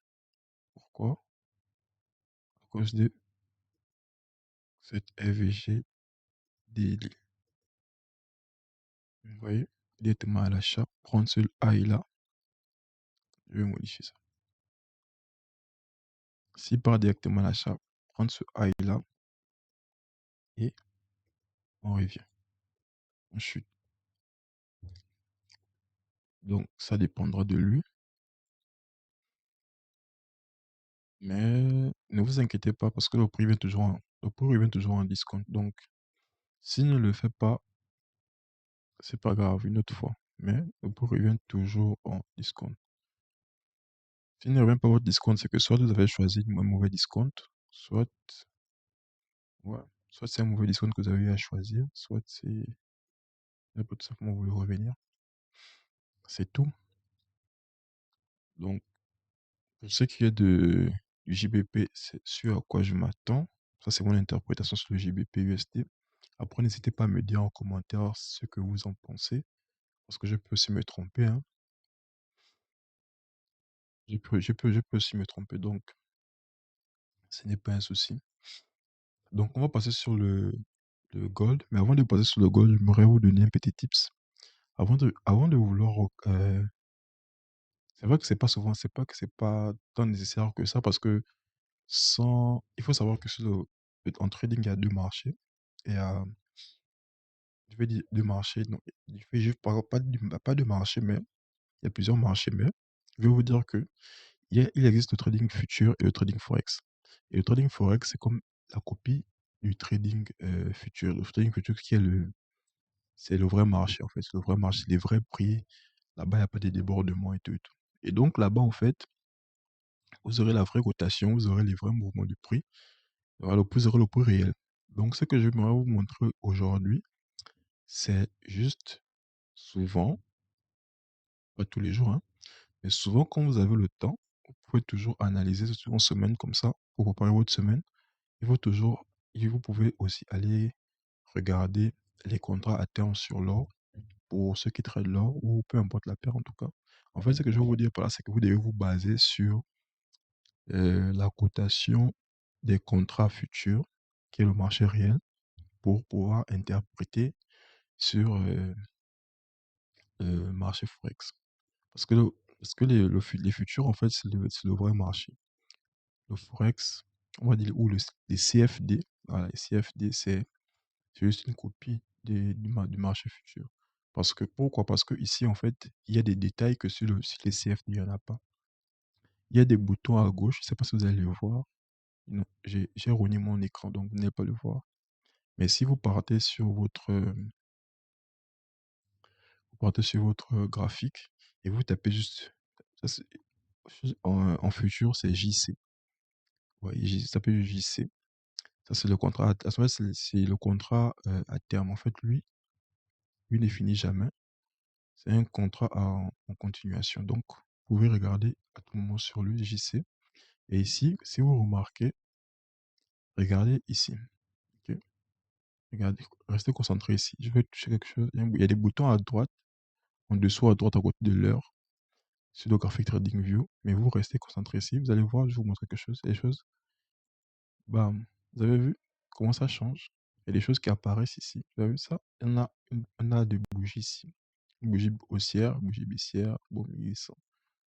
Pourquoi? À cause de cette FVG daily. Vous voyez? Directement à l'achat. Prendre ce high là. Je vais modifier ça. S'il part directement à l'achat, prendre ce high là et on revient. On chute. Donc ça dépendra de lui. Mais ne vous inquiétez pas parce que le prix vient toujours en discount. Donc s'il ne le fait pas, c'est pas grave une autre fois. Mais le prix revient toujours en discount. S'il ne revient pas votre discount, c'est que soit vous avez choisi un mauvais discount, soit, ouais, soit c'est un mauvais discount que vous avez eu à choisir, soit c'est, il a pas tout simplement voulu revenir. C'est tout. Donc, pour ce qui est du JBP, c'est ce à quoi je m'attends. Ça, c'est mon interprétation sur le JBP USD. Après, n'hésitez pas à me dire en commentaire ce que vous en pensez, parce que je peux aussi me tromper, hein. Je peux aussi me tromper, donc ce n'est pas un souci. Donc, on va passer sur le gold. Mais avant de passer sur le gold, j'aimerais vous donner un petit tips. Avant de vouloir, c'est vrai que c'est pas souvent, c'est pas que c'est pas tant nécessaire que ça parce que il faut savoir que en trading, il y a deux marchés. Et je vais dire deux marchés, non, je parle pas de marché, mais il y a plusieurs marchés, mais je vais vous dire que il existe le trading futur et le trading forex. Et le trading forex, c'est comme la copie du trading futur. Le trading futur, c'est le vrai marché, en fait. C'est le vrai marché, les vrais prix. Là-bas, il n'y a pas de débordements et tout, et tout. Et donc, là-bas, en fait, vous aurez la vraie cotation, vous aurez les vrais mouvements du prix, vous aurez le prix réel. Donc, ce que je vais vous montrer aujourd'hui, c'est juste souvent, pas tous les jours, hein, mais souvent, quand vous avez le temps, vous pouvez toujours analyser sur une semaine comme ça, pour préparer votre semaine. Il faut toujours, et vous pouvez aussi aller regarder les contrats à terme sur l'or pour ceux qui traitent l'or ou peu importe la paire en tout cas. En fait, ce que je veux vous dire par là, c'est que vous devez vous baser sur la cotation des contrats futurs, qui est le marché réel, pour pouvoir interpréter sur le marché Forex. Parce que les futurs, en fait, c'est le vrai marché. Le Forex, on va dire, ou les CFD, voilà, les CFD, c'est juste une copie du marché futur. Pourquoi? Parce que ici, en fait, il y a des détails que sur les CFD, il n'y en a pas. Il y a des boutons à gauche, je ne sais pas si vous allez le voir. Non, j'ai rogné mon écran, donc vous n'allez pas le voir. Mais si vous partez sur votre graphique et vous tapez juste, ça, en futur, c'est JC. Ouais, tapez JC. Ça, c'est le contrat. À ce moment, c'est le contrat à terme. En fait, lui ne finit jamais. C'est un contrat en continuation. Donc, vous pouvez regarder à tout moment sur lui, JC. Et ici, si vous remarquez, regardez ici. Ok. Regardez, restez concentré ici. Je vais toucher quelque chose. Il y a des boutons à droite, en dessous à droite à côté de l'heure, sur le graphic trading view. Mais vous restez concentré ici. Vous allez voir, je vais vous montrer quelque chose. Il y a des choses, bam. Vous avez vu comment ça change? Il y a des choses qui apparaissent ici. Vous avez vu ça? On a des bougies ici. Une bougie haussière, bougie baissière, bon, glissant.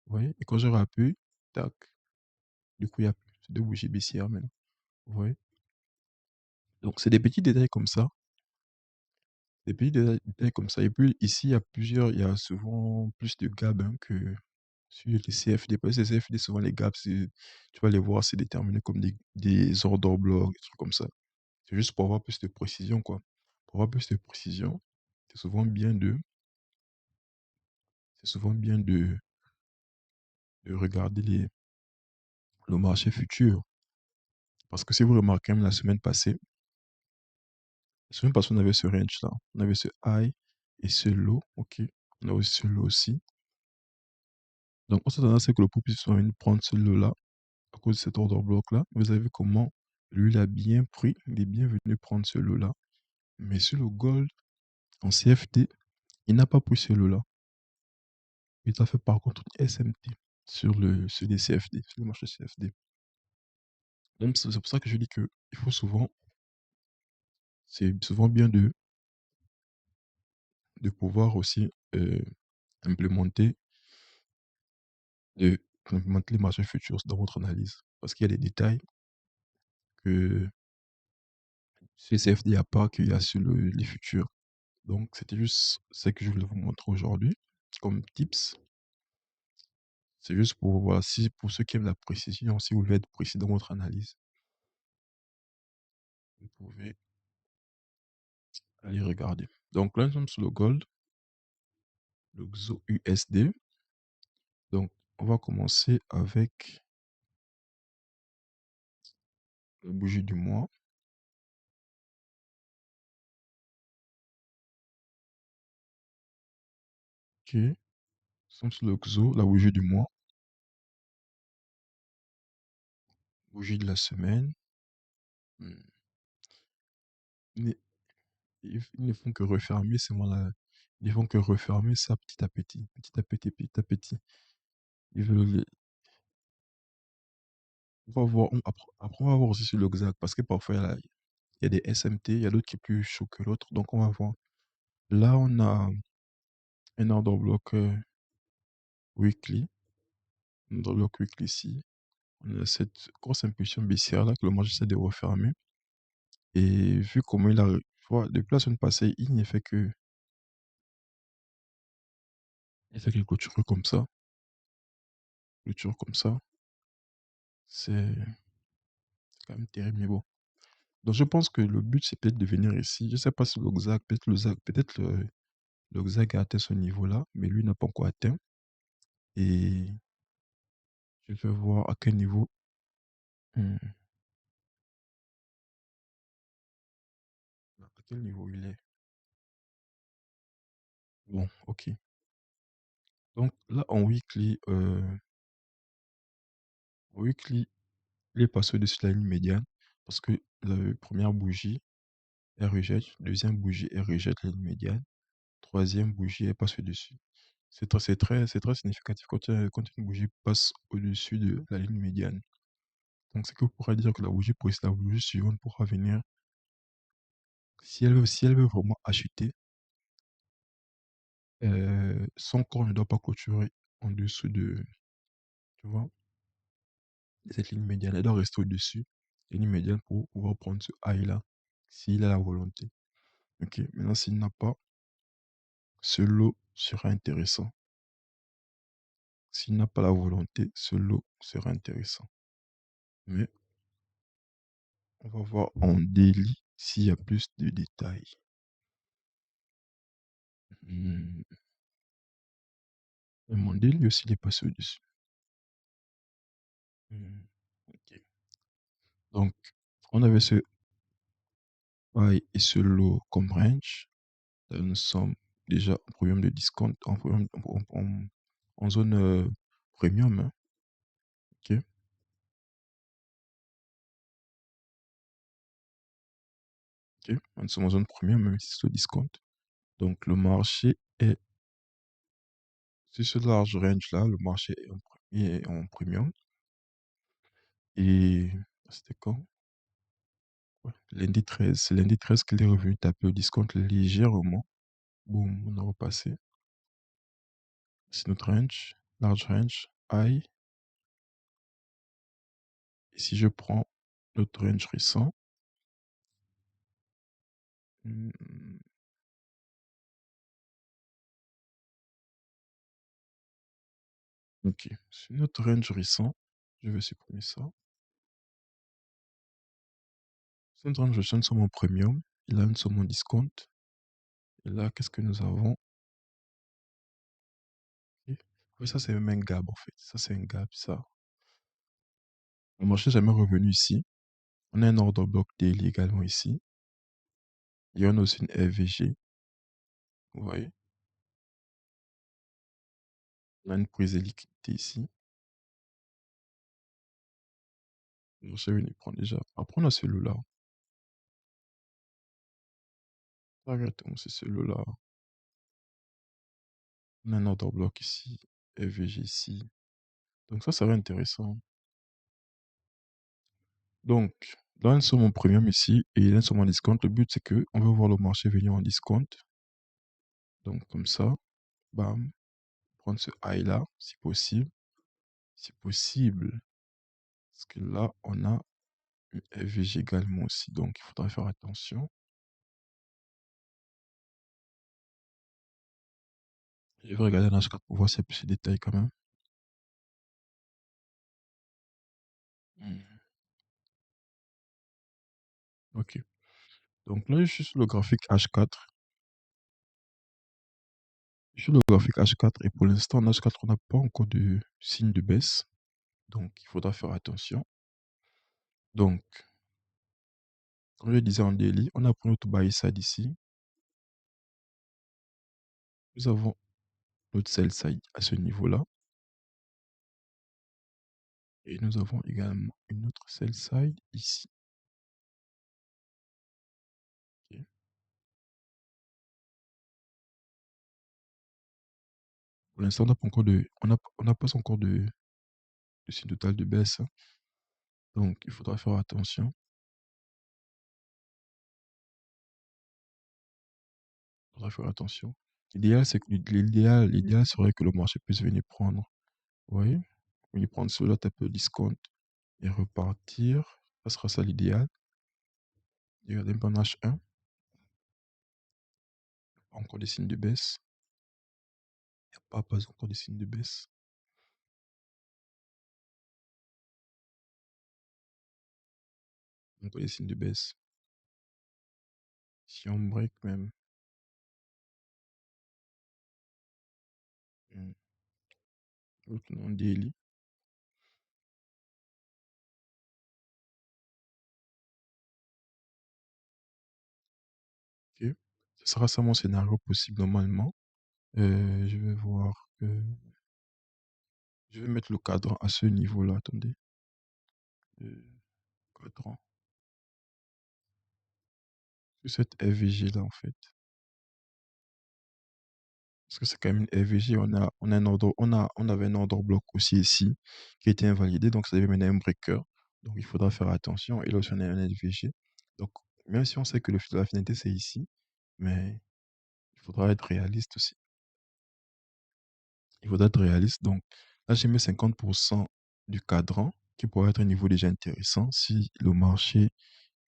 Vous voyez? Et quand je rappuie, tac. Du coup, il y a deux bougies baissières maintenant. Vous voyez? Donc, c'est des petits détails comme ça. Des petits détails comme ça. Et puis, ici, il y a souvent plus de gaps hein, que sur les CFD. Parce que les CFD, souvent, les gaps, tu vas les voir, c'est déterminé comme des ordres blocs, des trucs comme ça. C'est juste pour avoir plus de précision, quoi. Pour avoir plus de précision, c'est souvent bien de, c'est souvent bien de regarder le marché futur. Parce que si vous remarquez, même la semaine passée, on avait ce range-là. On avait ce high et ce low, ok. On a aussi ce low aussi. Donc, on s'attendait à ce que le prix puisse venir prendre ce low-là à cause de cet order bloc-là. Vous avez vu comment lui, il a bien pris, il est bien venu prendre ce lot-là. Mais sur le gold, en CFD, il n'a pas pris ce lot-là. Il a fait par contre une SMT sur les CFD, sur le marché CFD. Donc c'est pour ça que je dis que il faut souvent, c'est souvent bien de pouvoir aussi implémenter, de, implémenter les marchés futurs dans votre analyse. Parce qu'il y a des détails que sur les CFD, il n'y a pas qu'il y a sur les futurs. Donc c'était juste ça que je voulais vous montrer aujourd'hui comme tips. C'est juste pour, voilà, si, pour ceux qui aiment la précision, si vous voulez être précis dans votre analyse, vous pouvez aller regarder. Donc là, nous sommes sur le gold, le XOUSD. Donc, on va commencer avec la bougie du mois. Ok. Nous sommes sur le XO, la bougie du mois. Bougie de la semaine. Hmm. Ils, ils ne font que refermer, c'est moi là. Ils ne font que refermer ça petit à petit, petit à petit, petit à petit. Ils veulent, on va voir, après, on va voir aussi sur le XAC, parce que parfois, il y a des SMT, il y a d'autres qui sont plus chauds que l'autre, donc on va voir. Là, on a un order block weekly, un order block weekly ici. On a cette grosse impulsion baissière là que le marché essaie de refermer. Et vu comment il a, tu vois, depuis la semaine passée, il n'y fait que, il fait quelques clôtures comme ça, clôture comme ça. C'est quand même terrible, mais bon. Donc je pense que le but c'est peut-être de venir ici. Je sais pas si le XAC, peut-être le ZAC, peut-être le XAC a atteint ce niveau-là, mais lui n'a pas encore atteint. Et je vais voir à quel niveau. Hmm, à quel niveau il est. Bon, ok. Donc là, en weekly, il est passé au-dessus de la ligne médiane parce que la première bougie, elle rejette, deuxième bougie, elle rejette la ligne médiane, troisième bougie, elle passe au-dessus. C'est très significatif quand une bougie passe au-dessus de la ligne médiane. Donc, c'est que vous pourrez dire que la bougie suivante pourra venir, si elle veut vraiment acheter, son corps ne doit pas clôturer en dessous de, tu vois, cette ligne médiane. Elle doit rester au-dessus de la ligne médiane pour pouvoir prendre ce high-là, s'il a la volonté. Ok, maintenant, s'il n'a pas, ce lot sera intéressant. S'il n'a pas la volonté, ce lot sera intéressant. Mais on va voir en daily s'il y a plus de détails. Hmm. Et mon daily aussi, il est passé au-dessus. Hmm. Ok. Donc, on avait ce high et ce low comme range. Là, nous sommes déjà en premium de discount, en zone premium. Hein. Ok. Ok, nous sommes en zone premium, même si c'est le discount. Donc, le marché est, c'est ce large range-là, le marché est en premium. Et c'était quand? Ouais, lundi 13 qu'il est revenu taper au discount légèrement. Boum, on a repassé. C'est notre range, large range, high. Et si je prends notre range récent, hmm, ok, c'est notre range récent, je vais supprimer ça. C'est notre range récent, nous sommes en premium. Et là, nous sommes en discount. Et là, qu'est-ce que nous avons? Ok. Oui, ça, c'est même un gap en fait. Ça, c'est un gap, ça. Le marché n'est jamais revenu ici. On a un order block daily également ici. Et on a aussi une FVG. Vous voyez? On a une prise de liquidité ici. Le marché est venu prendre déjà. Après, on a celui-là. Arrêtons, c'est celui-là. On a un order block ici. FVG ici. Donc ça serait intéressant. Donc, là, nous sommes en premium ici et là, nous sommes en discount. Le but, c'est que on veut voir le marché venir en discount. Donc, comme ça, bam, prendre ce high là, si possible. Si possible. Parce que là, on a une FVG également aussi. Donc, il faudra faire attention. Je vais regarder dans ce cas pour voir s'il y a plus de détails quand même. Hmm. Ok. Donc là, je suis sur le graphique H4. Je suis sur le graphique H4 et pour l'instant, en H4, on n'a pas encore de signe de baisse. Donc, il faudra faire attention. Donc, comme je disais en daily, on a pris notre buy side ici. Nous avons notre sell side à ce niveau-là. Et nous avons également une autre sell side ici. Ok. Pour l'instant, on n'a pas encore on n'a pas encore de signe total de baisse, hein. Donc, il faudra faire attention. Il faudra faire attention. L'idéal, c'est que l'idéal serait que le marché puisse venir prendre. Vous voyez? Venir prendre cela, taper le discount et repartir. Ça sera ça l'idéal. Regardez un peu en H1. Encore des signes de baisse. Il n'y a pas encore des signes de baisse. Encore des signes de baisse. Si on break même. Hmm. L'autre non daily. Ok. Ce sera ça mon scénario possible normalement. Je vais voir que. Je vais mettre le cadran à ce niveau-là. Attendez. Cadran. Sur cette FVG là en fait. Parce que c'est quand même une FVG. On a un ordre, on avait un ordre bloc aussi ici qui a été invalidé. Donc ça devait mener à un breaker. Donc il faudra faire attention. Et là aussi on a un FVG. Donc même si on sait que le fil de la finalité c'est ici, mais il faudra être réaliste aussi. Il faudra être réaliste. Donc là j'ai mis 50% du cadran qui pourrait être un niveau déjà intéressant si le marché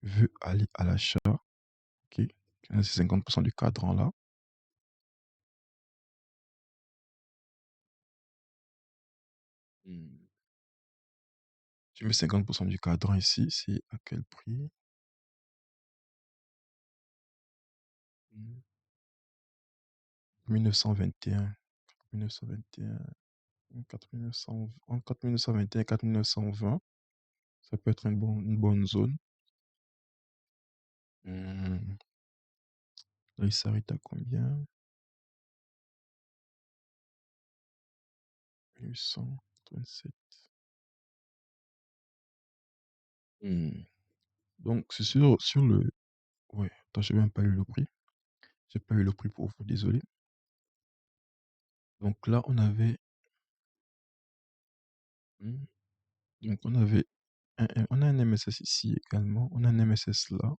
veut aller à l'achat. Ok. Là, c'est 50% du cadran là. Hmm. J'ai mis 50% du cadran ici. C'est à quel prix? 1921, 1921, 4900, en 4921 et 4920, ça peut être une bonne zone. Hmm. Là, il s'arrête à combien? 1837. Hmm. Donc, c'est sur le. Ouais, Attends, j'ai même pas eu le prix. J'ai pas eu le prix pour vous, désolé. Donc là, hmm, donc on a un MSS ici également. On a un MSS là.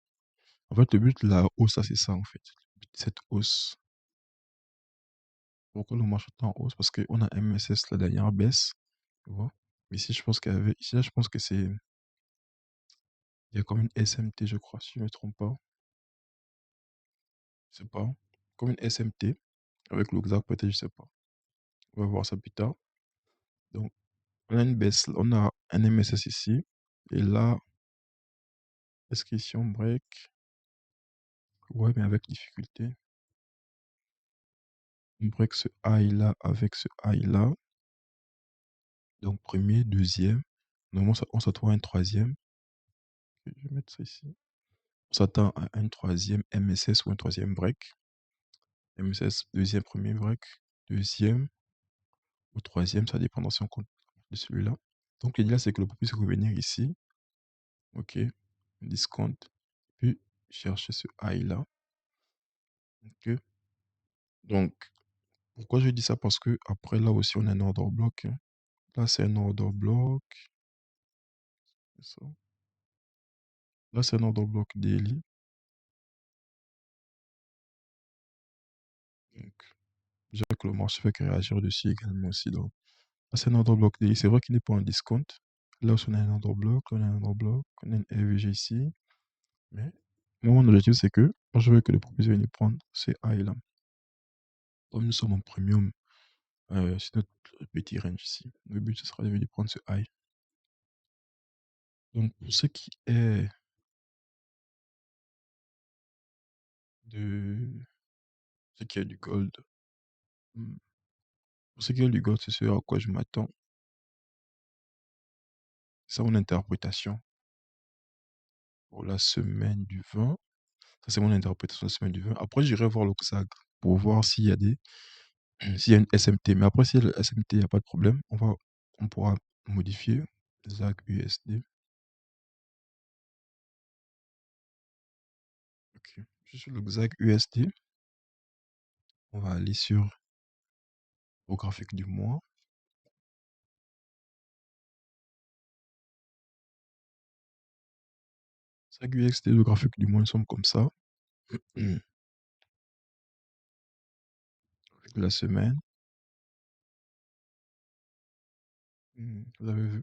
En fait, le but de la hausse, ça, c'est ça, en fait. Le but de cette hausse. Pourquoi le marché est en hausse? Parce qu'on a MSS la dernière baisse. Tu vois? Ici, je pense ici, là, je pense que il y a comme une SMT, je crois, si je ne me trompe pas. Je sais pas. Comme une SMT. Avec l'Oxac, peut-être, je sais pas. On va voir ça plus tard. Donc, on a une baisse, on a un MSS ici. Et là, est-ce qu'ici on break? Ouais, mais avec difficulté. On break ce high là avec ce high là. Donc, premier, deuxième. Normalement, on s'attend à un troisième. Je vais mettre ça ici. On s'attend à un troisième MSS ou un troisième break. MSS, deuxième, premier break. Deuxième ou troisième, ça dépend si on compte de celui-là. Donc, l'idée là, c'est que le prix puisse revenir ici. OK. Discount. Puis, chercher ce high là. OK. Donc, pourquoi je dis ça? Parce que après là aussi, on a un order block, hein. Là, c'est un order block. C'est ça. Là, c'est un order block daily. Donc, je dirais que le marché fait que réagir dessus également aussi. Donc, là, c'est un order block daily. C'est vrai qu'il n'est pas en discount. Là aussi, on a un order block, on a un order block, on a une RVG ici. Mais moi, mon objectif, c'est que moi, je veux que le prix vienne prendre ces high là. Comme nous sommes en premium, c'est notre petit range ici. Le but, ce sera de venir prendre ce high. Donc, pour ce qui est de ce qui est du gold, hmm, pour ce qui est du gold, c'est ce à quoi je m'attends. C'est ça mon interprétation pour la semaine du 20. Ça, c'est mon interprétation de la semaine du 20. Après, j'irai voir le XAG pour voir s'il y a s'il y a une SMT. Mais après, s'il y a le SMT, il n'y a pas de problème. On pourra modifier ZAG USD. Ok. Je suis sur le XAG USD. On va aller au graphique du mois. ZAG USD, le graphique du mois, nous sommes comme ça. Avec la semaine. Vous avez vu.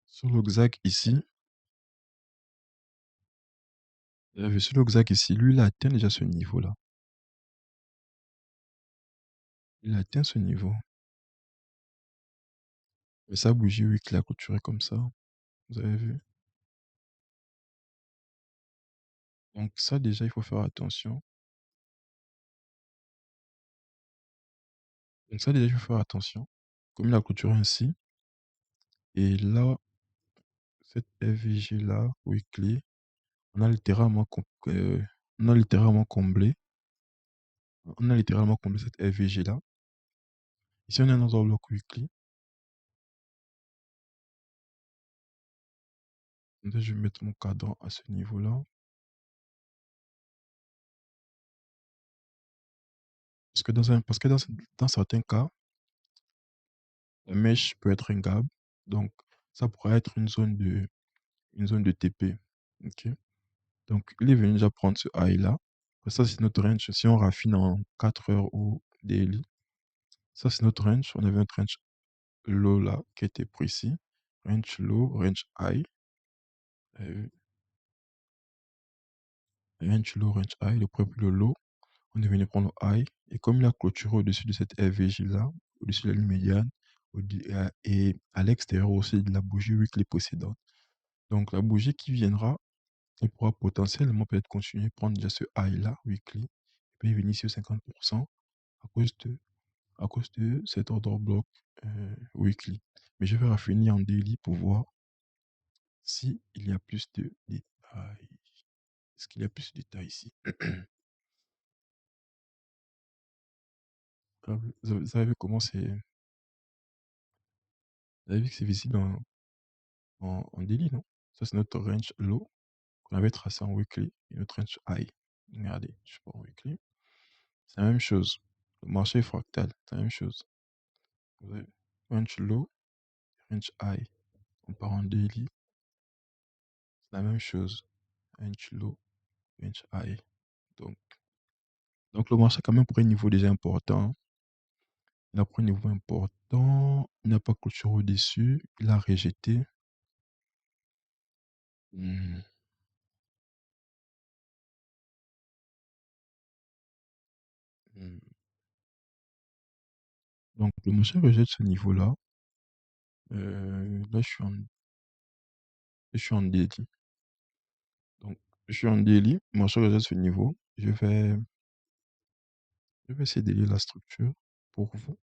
Sur le XAG ici, vous avez vu sur le XAG ici, lui, il a atteint déjà ce niveau-là. Il a atteint ce niveau. Mais sa bougie, oui, qu'il a clôturé comme ça. Vous avez vu? Donc ça, déjà, il faut faire attention. Donc ça, déjà, il faut faire attention. Comme il a clôturé ainsi. Et là, cette FVG-là, weekly, on a littéralement, on a littéralement comblé. On a littéralement comblé cette FVG-là. Ici, on a un autre bloc weekly. Donc, je vais mettre mon cadran à ce niveau-là. Parce que dans certains cas, la mèche peut être un gap. Donc, ça pourrait être une zone de TP. Ok. Donc, il est venu déjà prendre ce high là. Ça, c'est notre range. Si on raffine en 4 heures ou daily, ça, c'est notre range. On avait un range low là qui était pris ici. Range low, range high. Euh, range low, range high. Le low, on est venu prendre le high. Et comme il a clôturé au-dessus de cette FVJ là, au-dessus de la ligne médiane, et à l'extérieur aussi de la bougie weekly précédente. Donc, la bougie qui viendra, il pourra potentiellement peut-être continuer à prendre déjà ce high là, weekly, et puis venir sur 50% à cause à cause de cet order block weekly. Mais je vais raffiner en daily pour voir si il y a plus de détails. Est-ce qu'il y a plus de détails ici? Vous avez vu comment c'est. Vous avez vu que c'est visible en daily, non? Ça, c'est notre range low. on avait tracé en weekly, une autre range high. Regardez, je prends weekly. C'est la même chose. Le marché est fractal, c'est la même chose. Vous avez range low, range high. On part en daily, c'est la même chose. Range low, range high. Donc, donc le marché a quand même pris un niveau déjà important. Il a pris un niveau important. Il n'a pas clôturé au-dessus. Il a rejeté. Hmm. Hmm. Donc, le marché rejette ce niveau-là. Là, je suis en daily. Donc, je suis en daily. Le marché rejette ce niveau. Je vais essayer de lire la structure pour vous.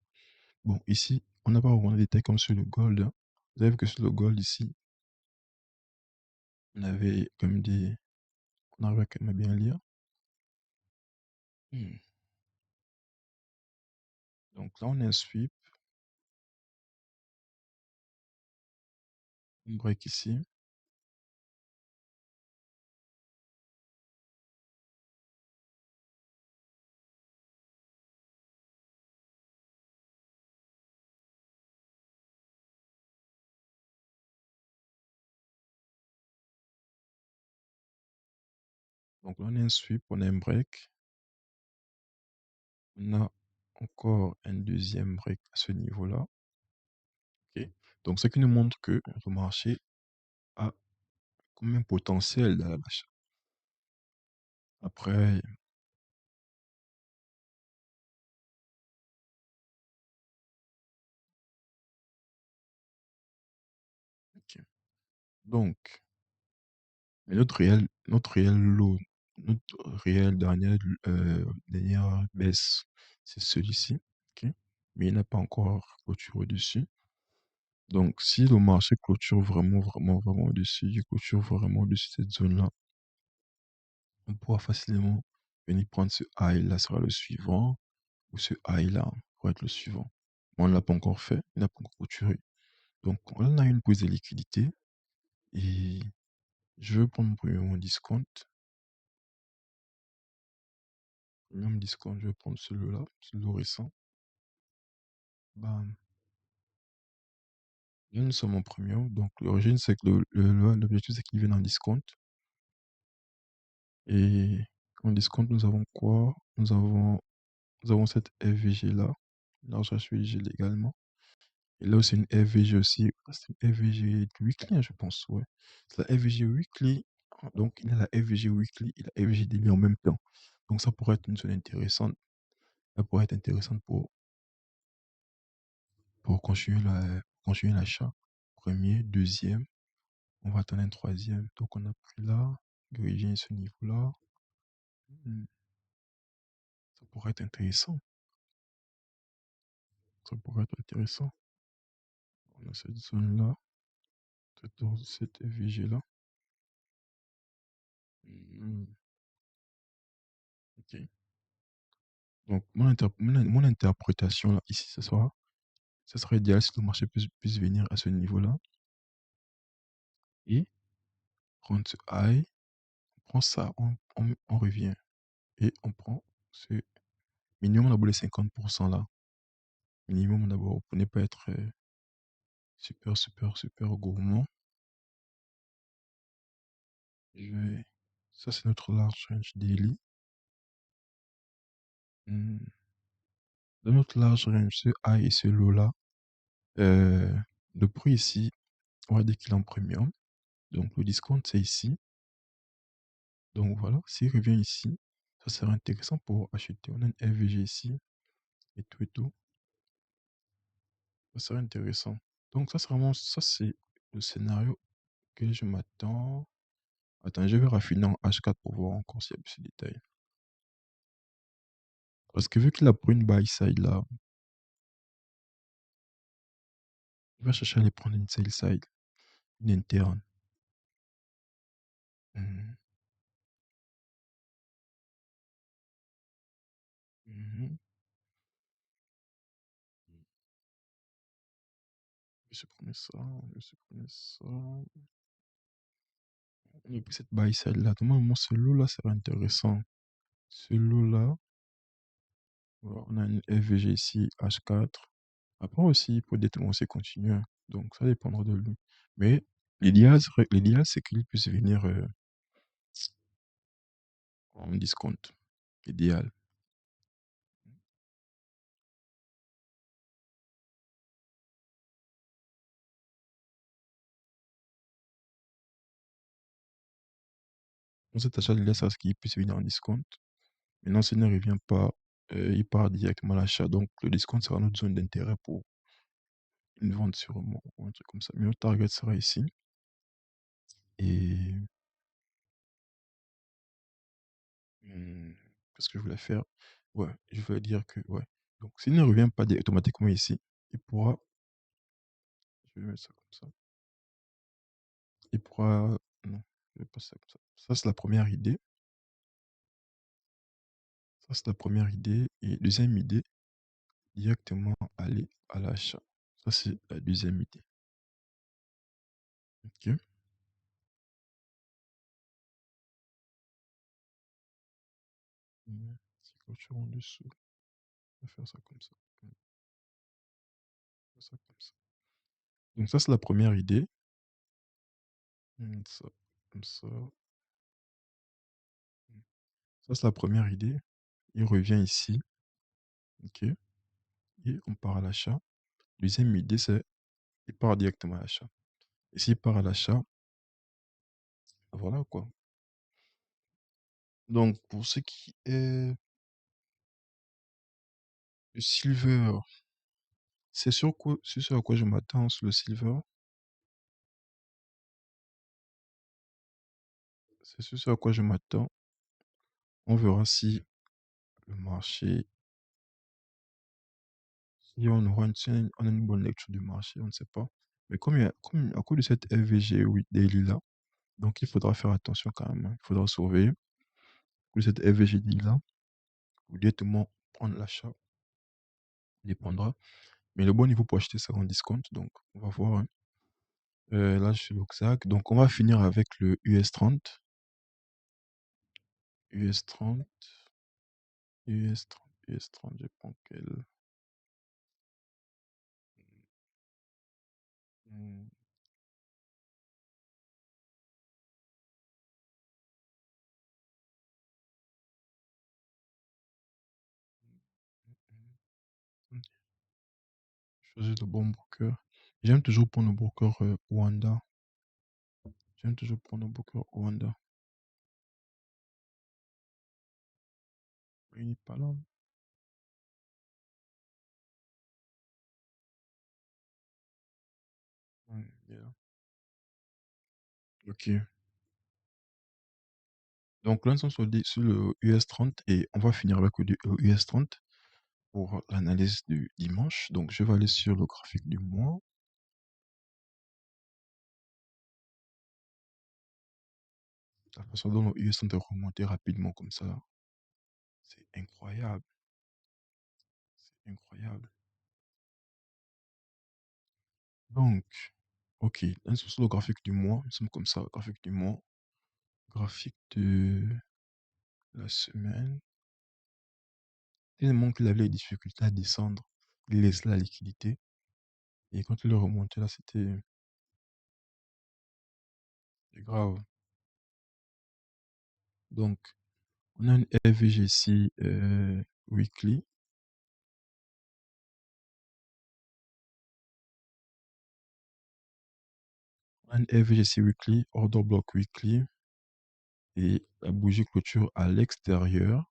Bon, ici, on n'a pas vraiment de détails comme sur le gold, hein. Vous avez vu que sur le gold, ici, on avait comme des... On arrive quand même à bien lire. Hmm. Donc là, on a un sweep. On break ici. Donc là, on a un sweep, on a un break. On a encore un deuxième break à ce niveau-là. Ok. Donc, ce qui nous montre que le marché a quand même potentiel dans l'achat. Après, ok. Donc, mais notre réel low, notre réel dernière baisse, c'est celui-ci. Ok. Mais il n'a pas encore clôturé dessus. Donc, si le marché clôture vraiment, vraiment, vraiment au-dessus, il clôture vraiment au-dessus de cette zone-là, on pourra facilement venir prendre ce high, là sera le suivant, ou ce high là pourrait être le suivant. Mais on ne l'a pas encore fait, il n'a pas encore clôturé. Donc, on a une prise de liquidité et je vais prendre mon premier discount. Premier discount, je vais prendre celui-là, celui récent. Bam. Là, nous sommes en premium. Donc, l'origine, c'est que l'objectif, c'est qu'il vienne en discount. Et en discount, nous avons quoi? Nous avons cette FVG là. Là, je suis légalement. Et là, c'est une FVG aussi. Ah, c'est une FVG weekly, hein, je pense. Ouais. C'est la FVG weekly. Donc, il y a la FVG weekly et la FVG daily en même temps. Donc, ça pourrait être une zone intéressante. Ça pourrait être intéressante pour continuer l'achat. Premier, deuxième. On va attendre un troisième. Donc, on a pris là. Origine ce niveau-là. Hmm, ça pourrait être intéressant. Ça pourrait être intéressant. On a cette zone-là. Cette FVG-là. Hmm, ok. Donc, mon interprétation là, ici, ce serait idéal si le marché puisse venir à ce niveau-là et prendre ce high, on prend ça, on revient et on prend ce minimum d'abord les 50% là. Minimum d'abord pour ne pas être super, super, super gourmand. Ça, c'est notre large range daily. Hmm. Dans notre large range, ce high et ce low là, euh, le prix ici, on va dire qu'il est en premium. Donc, le discount, c'est ici. Donc voilà, s'il revient ici, ça serait intéressant pour acheter. On a une FVG ici et tout et tout. Ça serait intéressant. Donc ça c'est le scénario que je m'attends. Attends, je vais raffiner en H4 pour voir encore s'il y a plus de détails. Parce que vu qu'il a pris une buy side là, il va chercher à aller prendre une sell side, une interne. Mhm, mhm. Je vais supprimer ça, je vais supprimer ça. Et puis cette buy side là, normalement ce lot là serait intéressant. Ce lot là, voilà, on a une FVG ici, H4. Après aussi, il peut directement aussi continuer, hein. Donc ça dépendra de lui. Mais l'idéal c'est qu'il puisse venir en discount. Idéal. Dans cet achat, l'idéal c'est qu'il puisse venir en discount. Maintenant, s'il ne revient pas, il part directement à l'achat. Donc le discount sera notre zone d'intérêt pour une vente sûrement, ou un truc comme ça. Mais notre target sera ici. Et hmm, qu'est-ce que je voulais faire? Ouais, je voulais dire que, ouais. Donc s'il ne revient pas automatiquement ici, il pourra, je vais mettre ça comme ça, il pourra, non, je vais pas ça comme ça. Ça, c'est la première idée. Ça, c'est la première idée. Et deuxième idée, directement aller à l'achat. Ça, c'est la deuxième idée. Ok. C'est clôture en dessous. On va faire ça comme ça. Faire ça comme ça. Donc ça, c'est la première idée. Ça, comme ça. Ça, c'est la première idée. Il revient ici. Ok. Et on part à l'achat. Deuxième idée, c'est il part directement à l'achat. Et s'il part à l'achat, voilà quoi. Donc, pour ce qui est du silver, c'est sur à quoi je m'attends sur le silver. C'est sur à quoi je m'attends. On verra si le marché, si on aura on a une bonne lecture du marché, on ne sait pas. Mais comme à cause de cette FVG 8 daily là, donc il faudra faire attention quand même, hein. Il faudra surveiller que cette FVG daily là, ou directement prendre l'achat, dépendra. Mais le bon niveau pour acheter ça en discount, donc on va voir, hein. Là, je suis l'Oxac. Donc on va finir avec le US30. US30. US30. US30, je prends quel? Hmm, hmm. Choisir le bon broker. J'aime toujours prendre le broker Wanda. J'aime toujours prendre le broker Wanda. Il n'est pas là. Il est là. Ok. Donc là, nous sommes sur le US30 et on va finir avec le US30 pour l'analyse du dimanche. Donc je vais aller sur le graphique du mois. La façon dont le US30 est remonté rapidement comme ça, c'est incroyable. C'est incroyable. Donc, ok, là, sur le graphique du mois, nous sommes comme ça, graphique du mois, graphique de la semaine. Tellement qu'il avait des difficultés à descendre, il laisse la liquidité. Et quand il est remonté là, c'était grave. Donc, on a une FVGC weekly, on a une FVGC weekly, order block weekly, et la bougie clôture à l'extérieur,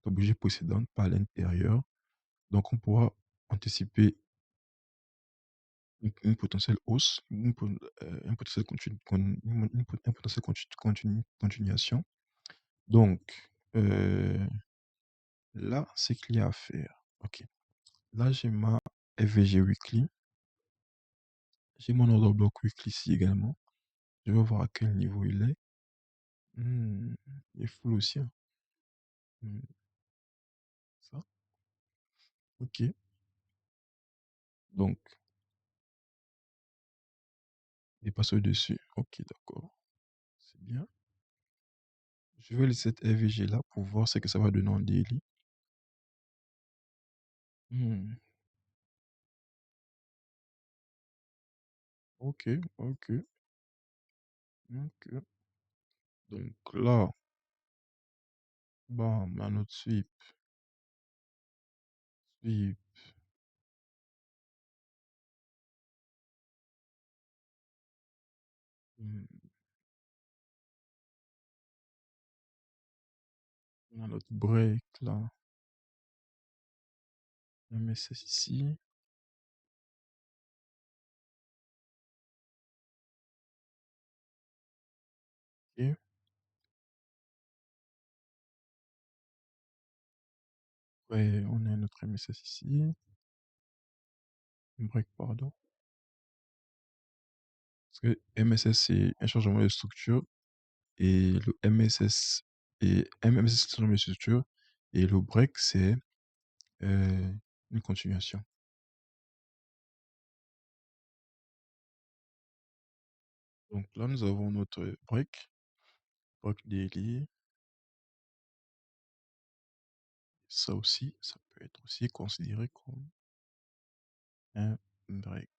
la bougie précédente, pas à l'intérieur. Donc, on pourra anticiper une potentielle hausse, un potentiel un potentiel continuation. Donc, là, c'est qu'il y a à faire. Ok. Là, j'ai ma FVG Weekly. J'ai mon order block weekly ici également. Je vais voir à quel niveau il est. Il est full aussi, hein. Hmm, ça. Ok. Donc, il passe au-dessus. Ok, d'accord. C'est Bien. Je vais laisser cette RVG là pour voir ce que ça va donner en daily. Hmm, ok, ok, ok. Donc là, bam, un autre sweep, sweep. Hmm, un autre break là. On met ça ici. Ok. Ouais, on a un autre MSS ici. Un break, pardon. Parce que MSS, c'est un changement de structure. Et le MSS et MMS, c'est un changement de structure. Et le break, c'est une continuation. Donc là, nous avons notre break. Break daily. Ça aussi, ça peut être aussi considéré comme un break.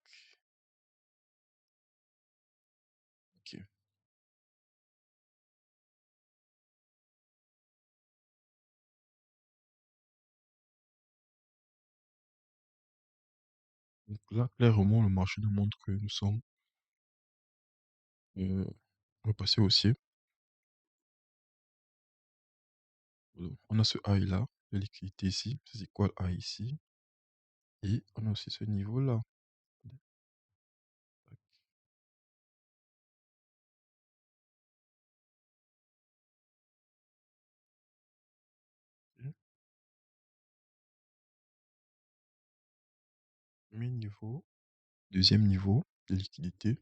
Ok. Donc là, clairement, le marché nous montre que nous sommes repassés haussier. On a ce high là, de liquidité ici, c'est quoi le high ici? Et on a aussi ce niveau là. Premier niveau, deuxième niveau de liquidité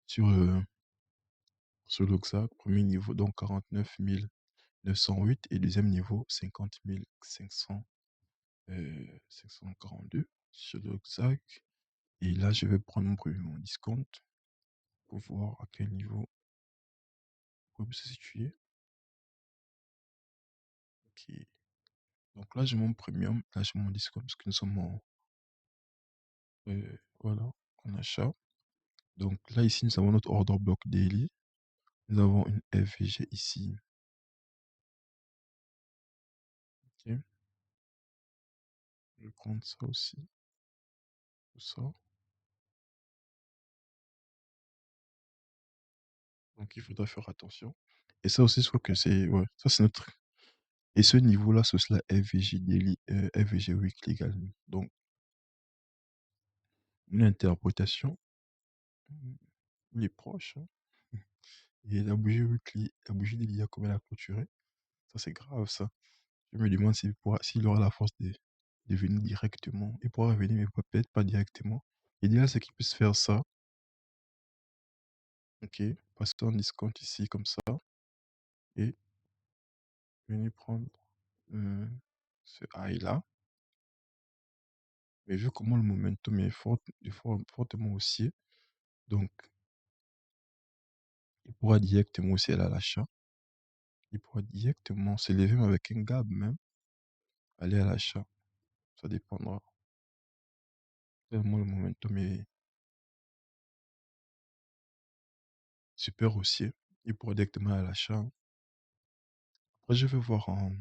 sur, sur l'Oxac, premier niveau donc 49 908 et deuxième niveau 50 500, 542 sur l'Oxac. Et là, je vais prendre mon discount pour voir à quel niveau on peut se situer. Ok. Donc là, j'ai mon premium, là, j'ai mon discount parce que nous sommes en, voilà, en achat. Donc là, ici, nous avons notre order block daily. Nous avons une FVG ici. Ok. Je vais prendre ça aussi. Tout ça. Donc il faudra faire attention. Et ça aussi, je crois que c'est. Ouais, ça c'est notre. Et ce niveau-là, c'est aussi la FVG daily, FVG weekly également. Donc, une interprétation. Il est proche, hein. Et la bougie weekly, la bougie daily, comment elle a clôturé. Ça, c'est grave, ça. Je me demande s'il aura la force de venir directement. Il pourra venir, mais peut-être pas directement. L'idéal, c'est qu'il puisse faire ça. Ok. Passer en discount ici, comme ça. Et venir prendre euh, ce high-là. Mais vu comment le momentum est fortement haussier, donc il pourra directement aussi aller à l'achat. Il pourra directement s'élever même avec un gap même, aller à l'achat. Ça dépendra. Tellement le momentum est super haussier. Il pourra directement aller à l'achat. Après, je vais voir en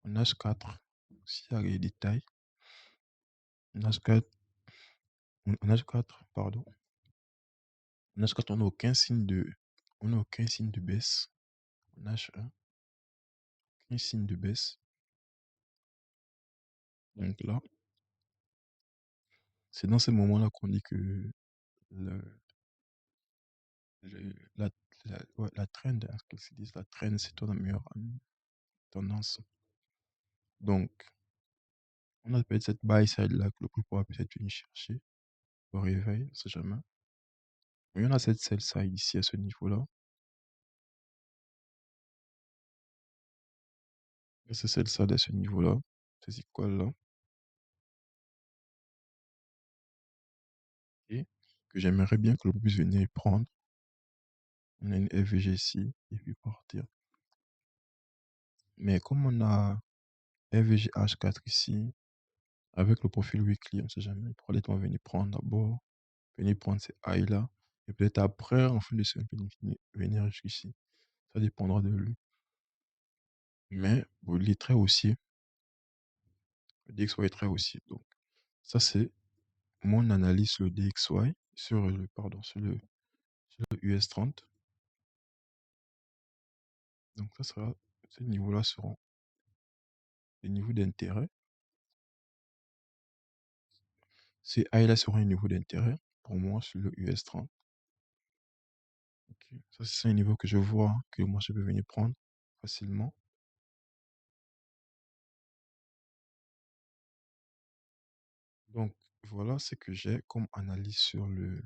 H4 s'il y a les détails. En H4, en H4, pardon. En H4, on n'a aucun signe de baisse. En H1, aucun signe de baisse. Donc là, c'est dans ces moments-là qu'on dit que le, la, ouais, la trend, hein, ce qu'ils se disent, la trend, c'est ton meilleure tendance. Donc, on a peut-être cette buy side là que le prix pourra peut-être venir chercher au réveil, on sait jamais. Mais on a cette sell side ici à ce niveau-là. Et c'est sell side à ce niveau-là. C'est quoi là? Et que j'aimerais bien que le puisse venir prendre. On a une FVG ici, et puis partir. Mais comme on a FVG H4 ici, avec le profil weekly, on ne sait jamais. Probablement venir prendre d'abord, venir prendre ces high là, et peut-être après, en fin de semaine, venir jusqu'ici. Ça dépendra de lui. Mais bon, il est très haussier. Le DXY est très haussier. Donc, ça, c'est mon analyse sur le DXY, sur le US30. Donc, ces niveaux-là seront les niveaux d'intérêt. Ces high-là seront les niveaux d'intérêt pour moi sur le US30. Ok. Ça, c'est un niveau que je vois, hein, que moi, je peux venir prendre facilement. Donc, voilà ce que j'ai comme analyse sur le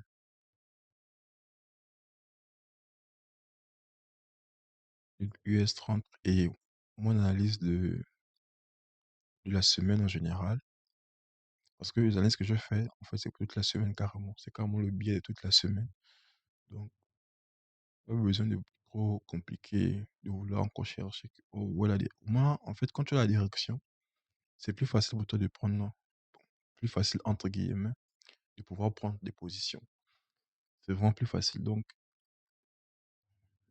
US30 et mon analyse de la semaine en général. Parce que les analyses que je fais, en fait, c'est toute la semaine carrément. C'est carrément le biais de toute la semaine. Donc, pas besoin de trop compliquer, de vouloir encore chercher. Voilà, moi, en fait, quand tu as la direction, c'est plus facile pour toi de prendre, plus facile entre guillemets, de pouvoir prendre des positions. C'est vraiment plus facile. Donc,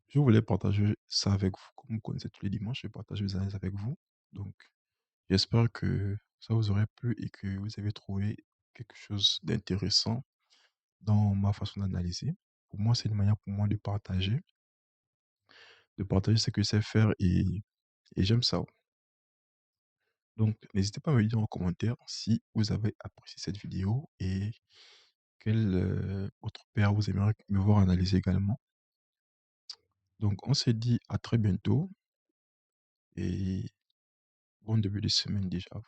je voulais partager ça avec vous. Comme vous connaissez tous les dimanches, je vais partager mes analyses avec vous. Donc, j'espère que ça vous aurait plu et que vous avez trouvé quelque chose d'intéressant dans ma façon d'analyser. Pour moi, c'est une manière pour moi de partager ce que je sais faire et j'aime ça. Donc, n'hésitez pas à me dire en commentaire si vous avez apprécié cette vidéo et quel autre paire vous aimeriez me voir analyser également. Donc, on se dit à très bientôt et bon début de semaine déjà.